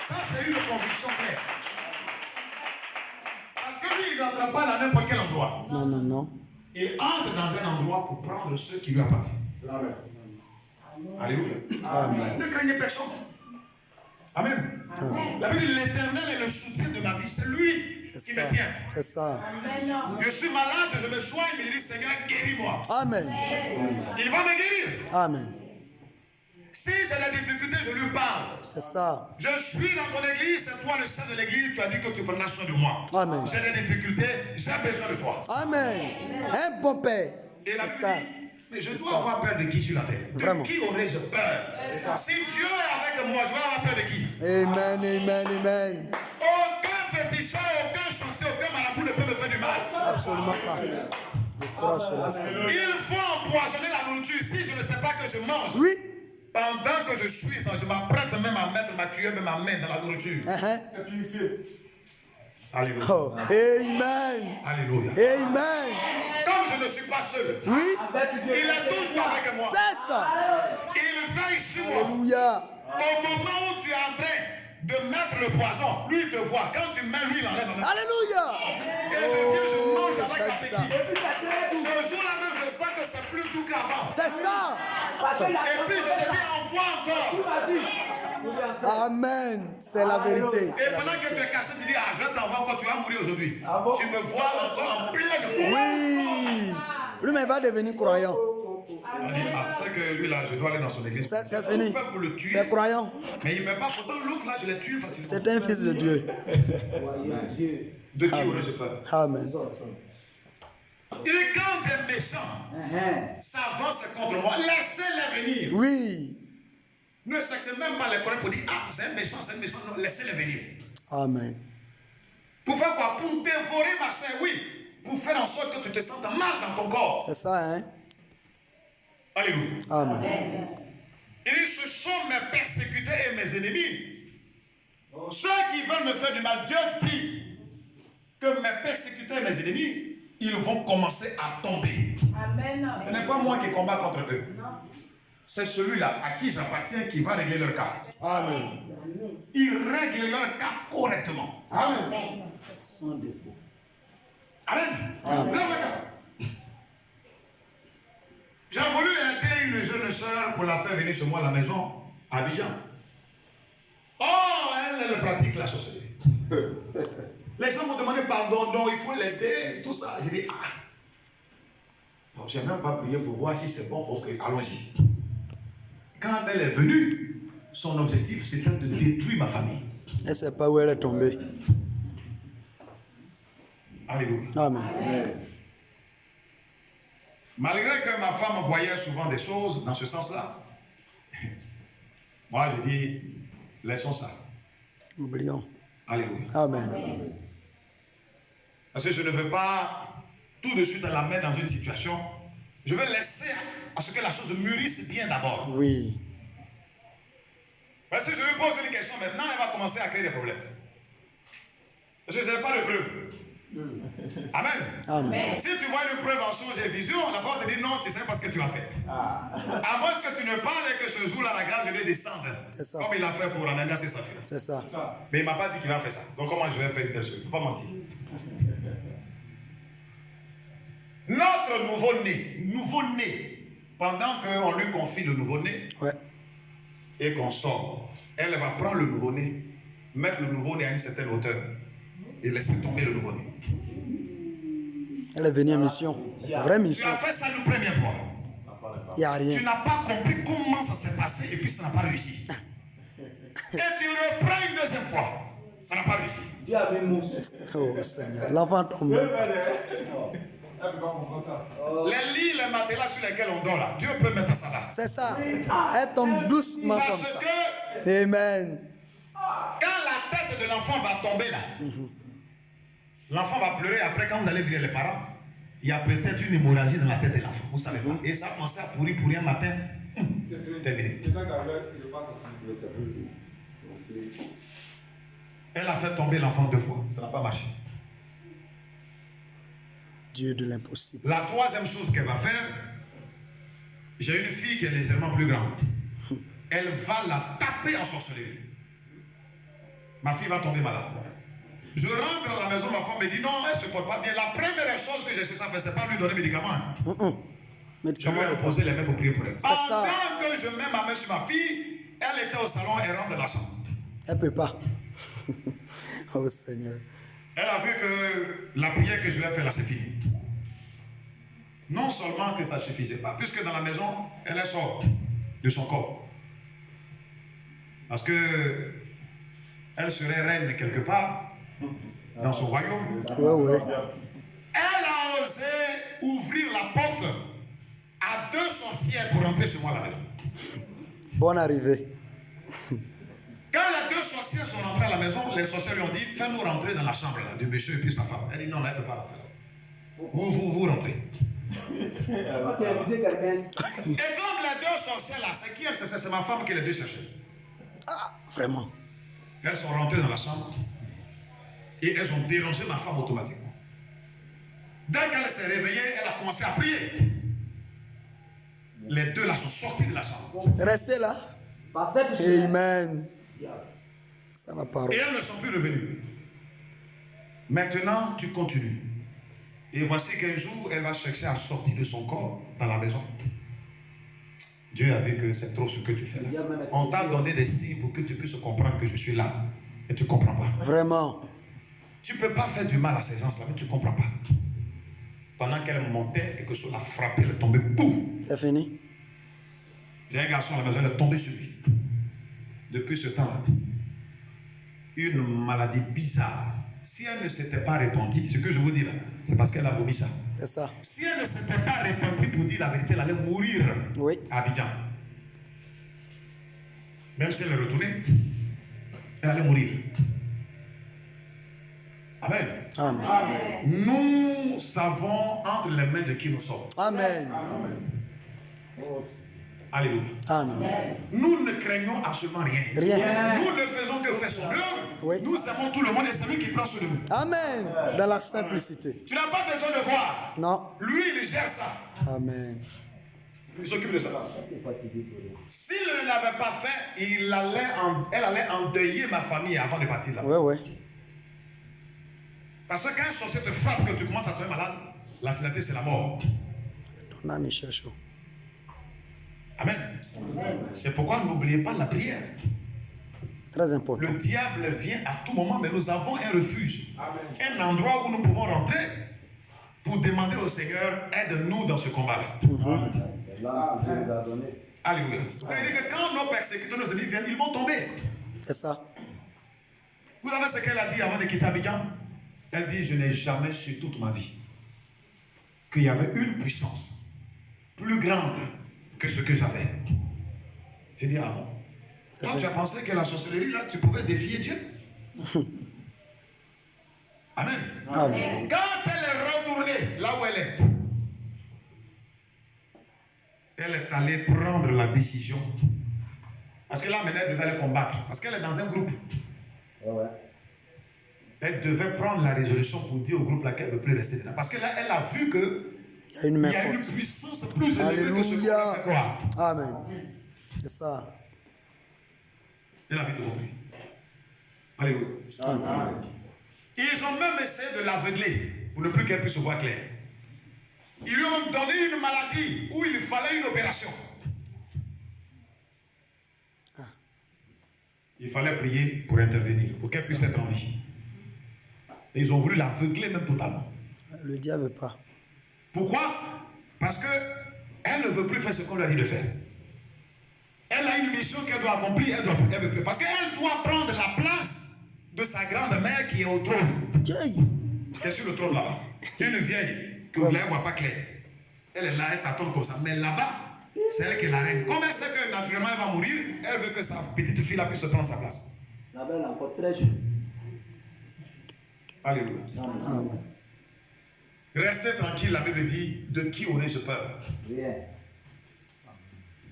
Ça, c'est une conviction claire. Parce que lui, il n'entre pas dans n'importe quel endroit. Non, non, non. Il entre dans un endroit pour prendre ceux qui lui appartiennent. Alléluia. Amen. Ne craignez personne. Amen. La Bible dit, l'Éternel est le soutien de ma vie. C'est lui qui C'est ça. me tient. C'est ça. Je suis malade, je me soigne, mais il dit, Seigneur, guéris-moi. Amen. Il va me guérir. Amen. Si j'ai des difficultés, je lui parle. C'est ça. Je suis dans ton église, c'est toi le chef de l'église, tu as dit que tu prendras soin de moi. Amen. J'ai des difficultés, j'ai besoin de toi. Amen. Un bon Père. Et la C'est Bible ça. dit, mais je dois avoir peur de qui sur la terre? Vraiment. De qui aurais-je peur? Si Dieu est avec moi, je vais avoir peur de qui? Amen, amen, amen. Aucun féticheur, aucun sorcier, aucun marabout ne peut me faire du mal. Absolument pas. Je crois cela, Seigneur. Il faut empoisonner la nourriture. Si je ne sais pas que je mange, Oui. pendant que je suis, je m'apprête même à mettre ma cuillère, ma main dans la nourriture. C'est purifié. Alléluia. Oh. Amen. Alléluia. Amen. Comme je ne suis pas seul, Oui. il est toujours avec moi. C'est ça. Il veille sur vois. Alléluia. Au moment où tu es en train de mettre le poison, lui il te voit. Quand tu mets, lui il enlève. Alléluia. Et je viens, je mange avec c'est ça. appétit. Ce jour-là même, je sens que c'est plus doux qu'avant. C'est ça. Et puis je te dis, envoie encore. Amen. C'est la vérité. Et pendant que tu es caché, tu dis, ah, je t'envoie encore, tu vas mourir aujourd'hui. Tu me vois encore en pleine forme. Oui. Lui-même va devenir croyant. On dit, ah, c'est que lui là, je dois aller dans son église. C'est fini. Tout fait pour le tuer. C'est croyant. Mais il ne met pas. Pourtant, l'autre là, je l'ai tué facilement. C'est un fils de Dieu. De qui aurais-je peur? Amen. Il est quand des méchants s'avancent contre moi, laissez-les venir. Oui. Ne cherchez même pas les connaître pour dire, ah, c'est un méchant. Non, laissez-les venir. Amen. Pour faire quoi? Pour dévorer ma chair, oui. Pour faire en sorte que tu te sentes mal dans ton corps. C'est ça, hein? Alléluia. Amen. Il dit, ce sont mes persécuteurs et mes ennemis. Ceux qui veulent me faire du mal, Dieu dit que mes persécuteurs et mes ennemis, ils vont commencer à tomber. Amen. Ce n'est pas moi qui combat contre eux. C'est celui-là à qui j'appartiens qui va régler leur cas. Amen. Il règle leur cas correctement. Amen. Sans défaut. Amen. J'ai voulu aider une jeune soeur pour la faire venir chez moi à la maison, à Abidjan. Oh, elle pratique la sorcellerie. Les gens m'ont demandé pardon, donc il faut l'aider, tout ça. J'ai dit, ah. Donc, je n'ai même pas prié pour voir si c'est bon. Ok, allons-y. Quand elle est venue, son objectif c'était de détruire ma famille. Elle ne sait pas où elle est tombée. Alléluia. Amen. Malgré que ma femme voyait souvent des choses dans ce sens-là, moi je dis, laissons ça. Oublions. Alléluia. Amen. Parce que je ne veux pas tout de suite la mettre dans une situation. Je veux laisser à ce que la chose mûrisse bien d'abord. Oui. Parce que je lui pose une question maintenant, elle va commencer à créer des problèmes. Parce que je n'ai pas de preuve. Amen. Amen. Si tu vois une preuve en songe et vision, on n'a pas te dire non, tu sais pas ce que tu as fait. À moins que tu ne parles et que ce jour-là, la grâce de Dieu descende. Comme il a fait pour Ananias et Saphira. C'est ça. Mais il ne m'a pas dit qu'il va faire ça. Donc comment je vais faire une telle chose? Il ne faut pas mentir. Notre nouveau-né, pendant qu'on lui confie le nouveau-né, Ouais. et qu'on sort, elle va prendre le nouveau-né, mettre le nouveau-né à une certaine hauteur et laisser tomber le nouveau-né. Elle est venue en mission. Vraie Tu mission. as fait ça une première fois. Il n'y a Tu rien. n'as pas compris comment ça s'est passé et puis ça n'a pas réussi. Et tu reprends une deuxième fois. Ça n'a pas réussi. Dieu a mis mousse. Oh Seigneur. L'enfant tombe. Les lits, les matelas sur lesquels on dort là, Dieu peut mettre ça là. C'est ça. Elle tombe doucement comme Parce ça. que Amen. quand la tête de l'enfant va tomber là, l'enfant va pleurer. Après, quand vous allez venir les parents, il y a peut-être une hémorragie dans la tête de l'enfant. Vous ne savez pas. Et ça a commencé à pourrir un matin. Terminé. Elle a fait tomber l'enfant 2 fois. Ça n'a pas marché. Dieu de l'impossible. La troisième chose qu'elle va faire, j'ai une fille qui est légèrement plus grande. Elle va la taper en sorcellerie. Ma fille va tomber malade. Je rentre à la maison, ma femme me dit non, elle ne se porte pas bien. La première chose que j'ai cherché à faire, c'est pas lui donner médicaments. Mais Je lui ai posé les mains pour prier pour elle. C'est ça. Pendant que je mets ma main sur ma fille, elle était au salon, elle rentre dans la chambre. elle ne peut pas. Oh Seigneur. Elle a vu que la prière que je vais faire là, c'est fini. Non seulement que ça ne suffisait pas, puisque dans la maison, elle est sort de son corps. Parce que elle serait reine quelque part dans son royaume. Ouais. Elle a osé ouvrir la porte à 2 sorcières pour rentrer chez moi à la maison. Bonne arrivée. Quand les 2 sorcières sont rentrées à la maison, les sorcières lui ont dit, fais-nous rentrer dans la chambre là, du monsieur et puis sa femme. Elle dit non, elle ne peut pas rentrer. Vous rentrez. Tu as invité quelqu'un. Et comme les 2 sorcières là, c'est qui elles? C'est ma femme qui les 2 cherchait. Ah, vraiment. Elles sont rentrées dans la chambre et elles ont dérangé ma femme automatiquement. Dès qu'elle s'est réveillée, elle a commencé à prier. Les 2 là sont sortis de la chambre. Restez là. Par cette chair. Amen. C'est la parole. Et elles ne sont plus revenues. Maintenant, tu continues. Et voici qu'un jour, elle va chercher à sortir de son corps dans la maison. Dieu a vu que c'est trop ce que tu fais là. On t'a donné des signes pour que tu puisses comprendre que je suis là. Et tu ne comprends pas. Vraiment. Tu ne peux pas faire du mal à ces gens-là, mais tu ne comprends pas. Pendant qu'elle montait, quelque chose l'a frappé, elle est tombée. Boum! C'est fini. J'ai un garçon à la maison, elle est tombée sur lui. Depuis ce temps-là, une maladie bizarre. Si elle ne s'était pas répandue, ce que je vous dis là, c'est parce qu'elle a vomi ça. C'est ça. Si elle ne s'était pas répandue pour dire la vérité, elle allait mourir Oui. à Abidjan. Même si elle est retournée, elle allait mourir. Amen. Amen. Nous savons entre les mains de qui nous sommes. Amen. Alléluia. Amen. Nous ne craignons absolument rien. Rien. Nous ne faisons que faire son œuvre. Oui. Nous aimons tout le monde et c'est lui qui prend soin de nous. Amen. Dans la simplicité. Tu n'as pas besoin de voir. Non. Lui, il gère ça. Amen. Il s'occupe de ça. S'il ne l'avait pas fait, elle allait endeuiller ma famille avant de partir là. Oui, oui. Parce que quand un sorcier te frappe, que tu commences à tomber malade, la finalité c'est la mort. Ton âme est cherchée. Amen. C'est pourquoi n'oubliez pas la prière. Très important. Le diable vient à tout moment, mais nous avons un refuge. Un endroit où nous pouvons rentrer pour demander au Seigneur, aide-nous dans ce combat-là. C'est là que Dieu nous a donné. Alléluia. C'est-à-dire que quand nos persécuteurs, nos ennemis viennent, ils vont tomber. C'est ça. Vous savez ce qu'elle a dit avant de quitter Abidjan? Elle dit, je n'ai jamais su toute ma vie qu'il y avait une puissance plus grande que ce que j'avais. J'ai dit, ah bon? Toi, tu as pensé que la sorcellerie, là, tu pouvais défier Dieu? Amen. Amen. Quand elle est retournée là où elle est allée prendre la décision. Parce que là, maintenant, elle devait aller combattre. Parce qu'elle est dans un groupe. Ouais. Elle devait prendre la résolution pour dire au groupe là qu'elle ne veut plus rester dedans. Parce que là, elle a vu que Il y a une main il y a une forte. puissance plus élevée que ce qu'on Alléluia. fait croire. Amen. C'est ça. Elle a vite compris. Alléluia. Amen. Ils ont même essayé de l'aveugler pour ne plus qu'elle puisse voir clair. Ils lui ont donné une maladie où il fallait une opération. Il fallait prier pour intervenir, pour qu'elle puisse être en vie. Et ils ont voulu l'aveugler même totalement. Le diable veut pas. Pourquoi? Parce que elle ne veut plus faire ce qu'on lui a dit de faire. Elle a une mission qu'elle doit accomplir, elle veut plus. Parce qu'elle doit prendre la place de sa grande-mère qui est au trône. Qui est sur le trône là-bas. Une vieille que vous ne voyez pas clair. Elle est là, elle t'attend comme ça. Mais là-bas, c'est elle qui est la reine. Comme elle sait que naturellement elle va mourir, elle veut que sa petite fille là puisse se prendre sa place. La belle est encore très jeune. Alléluia. Amen. Restez tranquille, la Bible dit, de qui aurais-je peur? Rien.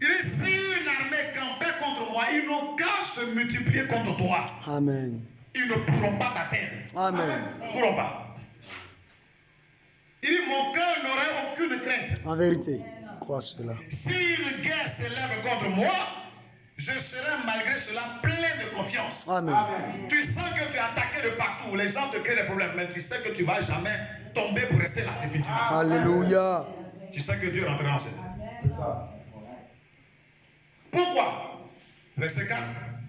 Il dit, si une armée campait contre moi, ils n'ont qu'à se multiplier contre toi. Amen. Ils ne pourront pas t'atteindre. Amen. Ils ne pourront pas. Il dit, mon cœur n'aurait aucune crainte. En vérité, crois cela. Si une guerre s'élève contre moi, je serai malgré cela plein de confiance. Amen. Tu sens que tu es attaqué de partout. Les gens te créent des problèmes, mais tu sais que tu ne vas jamais tomber pour rester là, définitivement. Alléluia. Tu sais que Dieu rentrera en scène. Pourquoi? Verset 4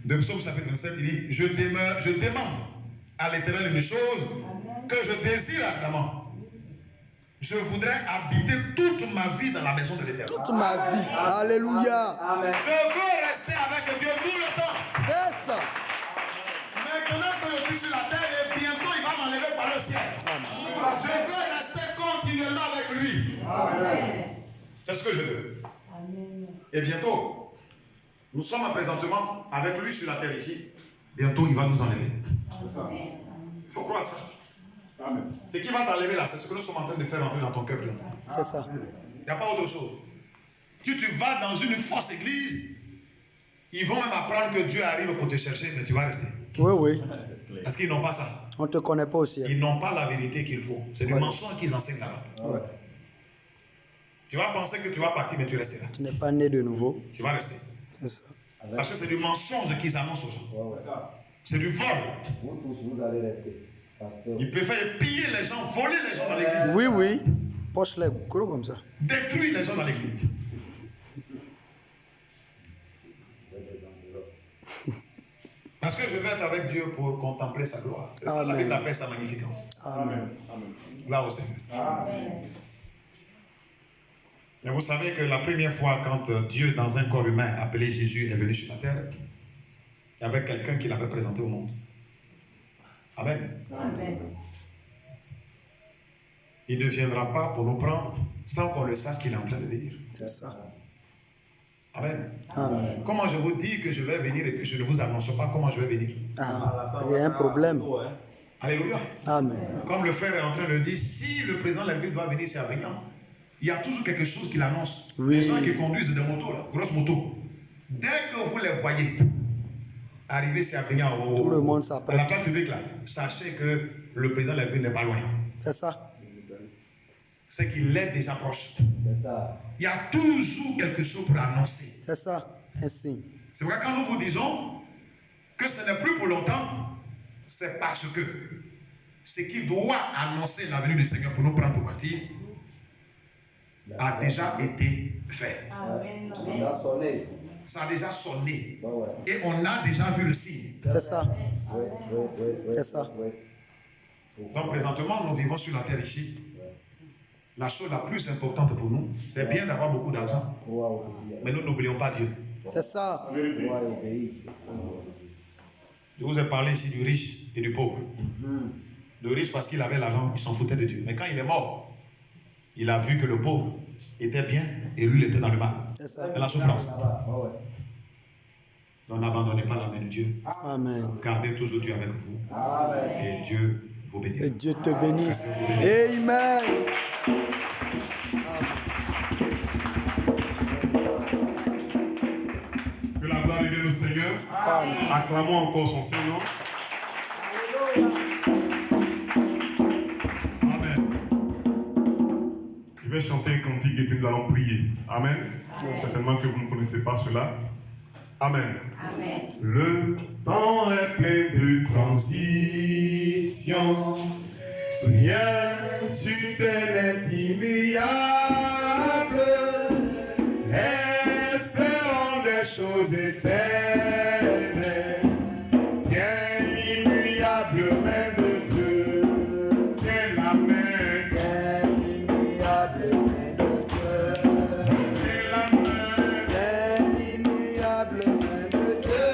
de Psaume chapitre 27, il dit, je demande à l'Éternel une chose que je désire ardemment. Je voudrais habiter toute ma vie dans la maison de l'Éternel. Toute ma vie. Alléluia. Amen. Je veux rester avec Dieu tout le temps. C'est ça. Maintenant que je suis sur la terre, et bientôt il va m'enlever par le ciel. Je veux rester continuellement avec lui. C'est ce que je veux. Et bientôt, nous sommes présentement avec lui sur la terre ici. Bientôt, il va nous enlever. Il faut croire ça. Ce qui va t'enlever là, c'est ce que nous sommes en train de faire entrer dans ton cœur. C'est ça. Il n'y a pas autre chose. Si tu vas dans une fausse église, ils vont même apprendre que Dieu arrive pour te chercher, mais tu vas rester. Oui, oui. Parce qu'ils n'ont pas ça. On ne te connaît pas aussi. Ils n'ont pas la vérité qu'il faut. C'est du Ouais. mensonge qu'ils enseignent là-bas. Ouais. Tu vas penser que tu vas partir, mais tu restes là. Tu n'es pas né de nouveau. Tu vas rester. C'est ça. Parce que c'est du mensonge qu'ils annoncent aux gens. Ouais, ouais. C'est du vol. Vous tous, vous allez rester. Pasteur. Ils préfèrent piller les gens, voler les gens dans l'église, Oui, oui. Poche-les gros comme ça. détruire les gens dans l'église. Parce que je vais être avec Dieu pour contempler sa gloire. C'est ça la Amen. Bible appelle sa magnificence. Amen. Gloire au Seigneur. Et vous savez que la première fois quand Dieu, dans un corps humain appelé Jésus, est venu sur la terre, il y avait quelqu'un qui l'avait présenté au monde. Amen. Amen. Il ne viendra pas pour nous prendre sans qu'on le sache qu'il est en train de venir. C'est ça. Amen. Amen. Comment je vous dis que je vais venir et puis je ne vous annonce pas comment je vais venir? Ah, il y a un problème. Alléluia. Amen. Comme le frère est en train de le dire, si le président de la République doit venir, c'est à Avignon. Il y a toujours quelque chose qu'il annonce. Oui. Les gens qui conduisent des motos, là, grosses motos, dès que vous les voyez arriver, c'est à Avignon, Tout le monde à s'apprête. la place publique, là, sachez que le président de la République n'est pas loin. C'est ça. C'est qu'il est déjà proche. C'est ça. Il y a toujours quelque chose pour annoncer. C'est ça. Un signe. C'est pourquoi quand nous vous disons que ce n'est plus pour longtemps, c'est parce que ce qui doit annoncer la venue du Seigneur pour nous prendre pour partir a déjà été fait. Amen. On a sonné. Ça a déjà sonné. Ouais, ouais. Et on a déjà vu le signe. C'est ça. Ouais, ouais, ouais, ouais. C'est ça. Ouais. Donc présentement, nous vivons sur la terre ici. La chose la plus importante pour nous, c'est bien d'avoir beaucoup d'argent. Crois obéir. Mais nous n'oublions pas Dieu. C'est ça. Crois obéir. Je vous ai parlé ici du riche et du pauvre. Le riche parce qu'il avait l'argent, il s'en foutait de Dieu. Mais quand il est mort, il a vu que le pauvre était bien et lui il était dans le mal, C'est ça. dans la souffrance. Ouais, ouais. Donc n'abandonnez pas la main de Dieu. Amen. Gardez toujours Dieu avec vous. Amen. Et Dieu vous Que bénira. Dieu te bénisse. Amen. Que la gloire revienne au Seigneur. Acclamons encore son Seigneur. Amen. Je vais chanter un cantique et puis nous allons prier. Amen. Certainement que vous ne connaissez pas cela. Amen. Amen. Le temps est plein de transition. Rien sur terre n'est immuable. Espérons des choses éternelles. Tiens l'immuable main de Dieu. Tiens la main. Tiens l'immuable main de Dieu. Tiens la main. Tiens l'immuable main de Dieu.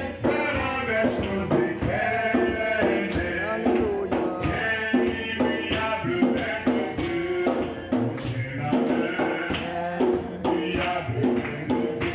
Espérons des choses éternelles. Alléluia. Tiens l'immuable main de Dieu. Tiens la main. Tiens l'immuable main de Dieu.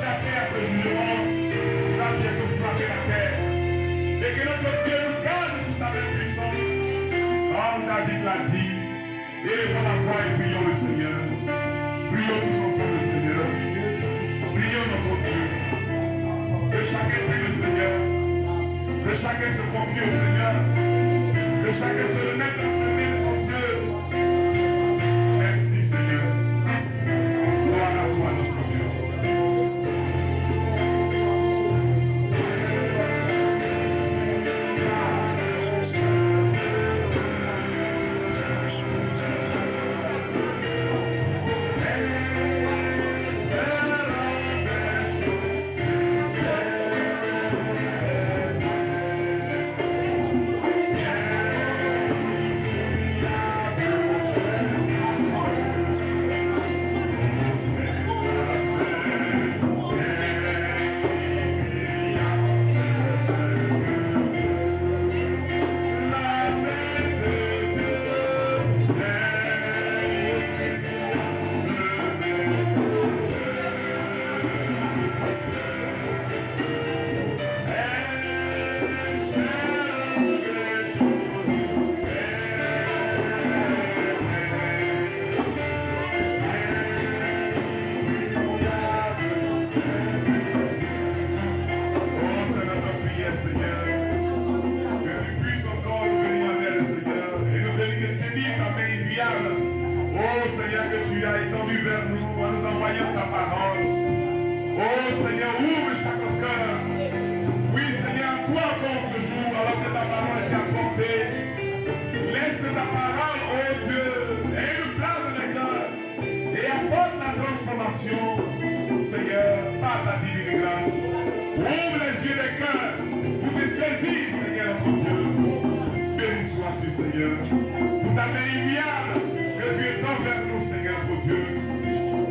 échapper à ce jugement qui va bientôt frapper la terre. Et que notre Dieu nous garde sous sa main puissante. Comme David l'a dit, élevons la voix et prions le Seigneur. Prions tous ensemble le Seigneur. Prions notre Dieu. Que chacun prie le Seigneur. Que chacun se confie au Seigneur. Que chacun se remette dans la main de son Dieu. Merci Seigneur. Gloire à toi notre Dieu. Seigneur, par ta divine grâce, ouvre les yeux des cœurs pour te saisir, Seigneur notre Dieu. Béni sois-tu, Seigneur, pour ta main immuable que tu étends vers nous, Seigneur notre Dieu.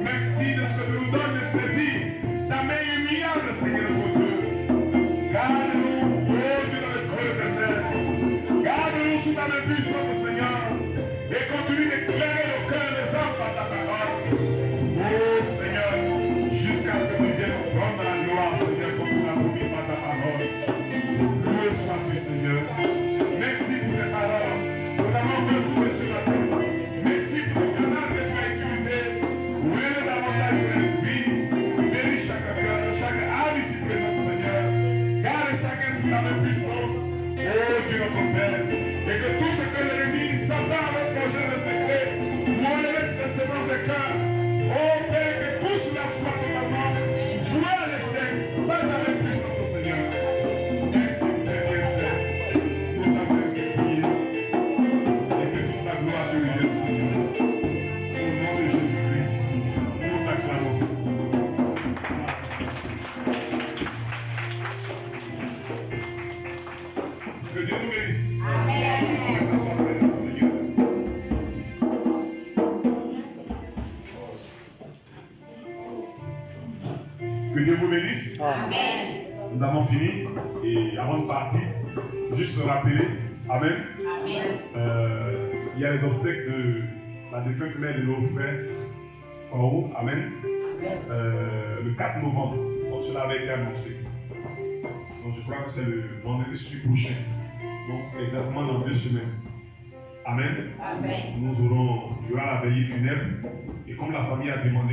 Merci de ce que tu nous donnes de saisir ta main immuable, Seigneur notre Dieu. Garde-nous, oh Dieu, dans le creux de tes terres. Garde-nous sous ta main puissante, Seigneur, et continue d'éclairer nos cœurs des hommes par ta parole. Oh Seigneur, jusqu'à ce que tu viennes nous prendre la gloire, Seigneur, comme tu l'as promis par ta parole. Loué sois-tu, Seigneur. Merci pour ces paroles. Nous avons retrouvé sur la terre. Merci pour le canal que tu as utilisé. Ouvrez davantage de l'esprit. Bénis chaque cœur, chaque âme ici présente, Seigneur. Garde chacun sous ta main puissante. Oh Dieu notre Père. Et que tout ce que l'ennemi s'entend avec projet de secret, nous enlève de ses blancs de cœur. Oh Père, que tout cela soit totalement voué à l'échec par ta main puissante, Seigneur. Merci pour tes bienfaits, pour ta merci prière, et que toute la gloire te revienne, Seigneur. Au nom de Jésus-Christ, nous t'acclamons, Seigneur. Que Dieu nous bénisse. Amen. Que ça soit vrai, Seigneur. Que Dieu vous bénisse. Amen. Nous avons fini. Et avant de partir, juste se rappeler. Amen. Il y a les obsèques de la défunte mère de nos frères. Amen. Le 4 novembre. Donc cela avait été annoncé. Donc je crois que c'est le vendredi prochain. Donc exactement dans 2 semaines. Amen. Amen. Il y aura la veillée funèbre. Et comme la famille a demandé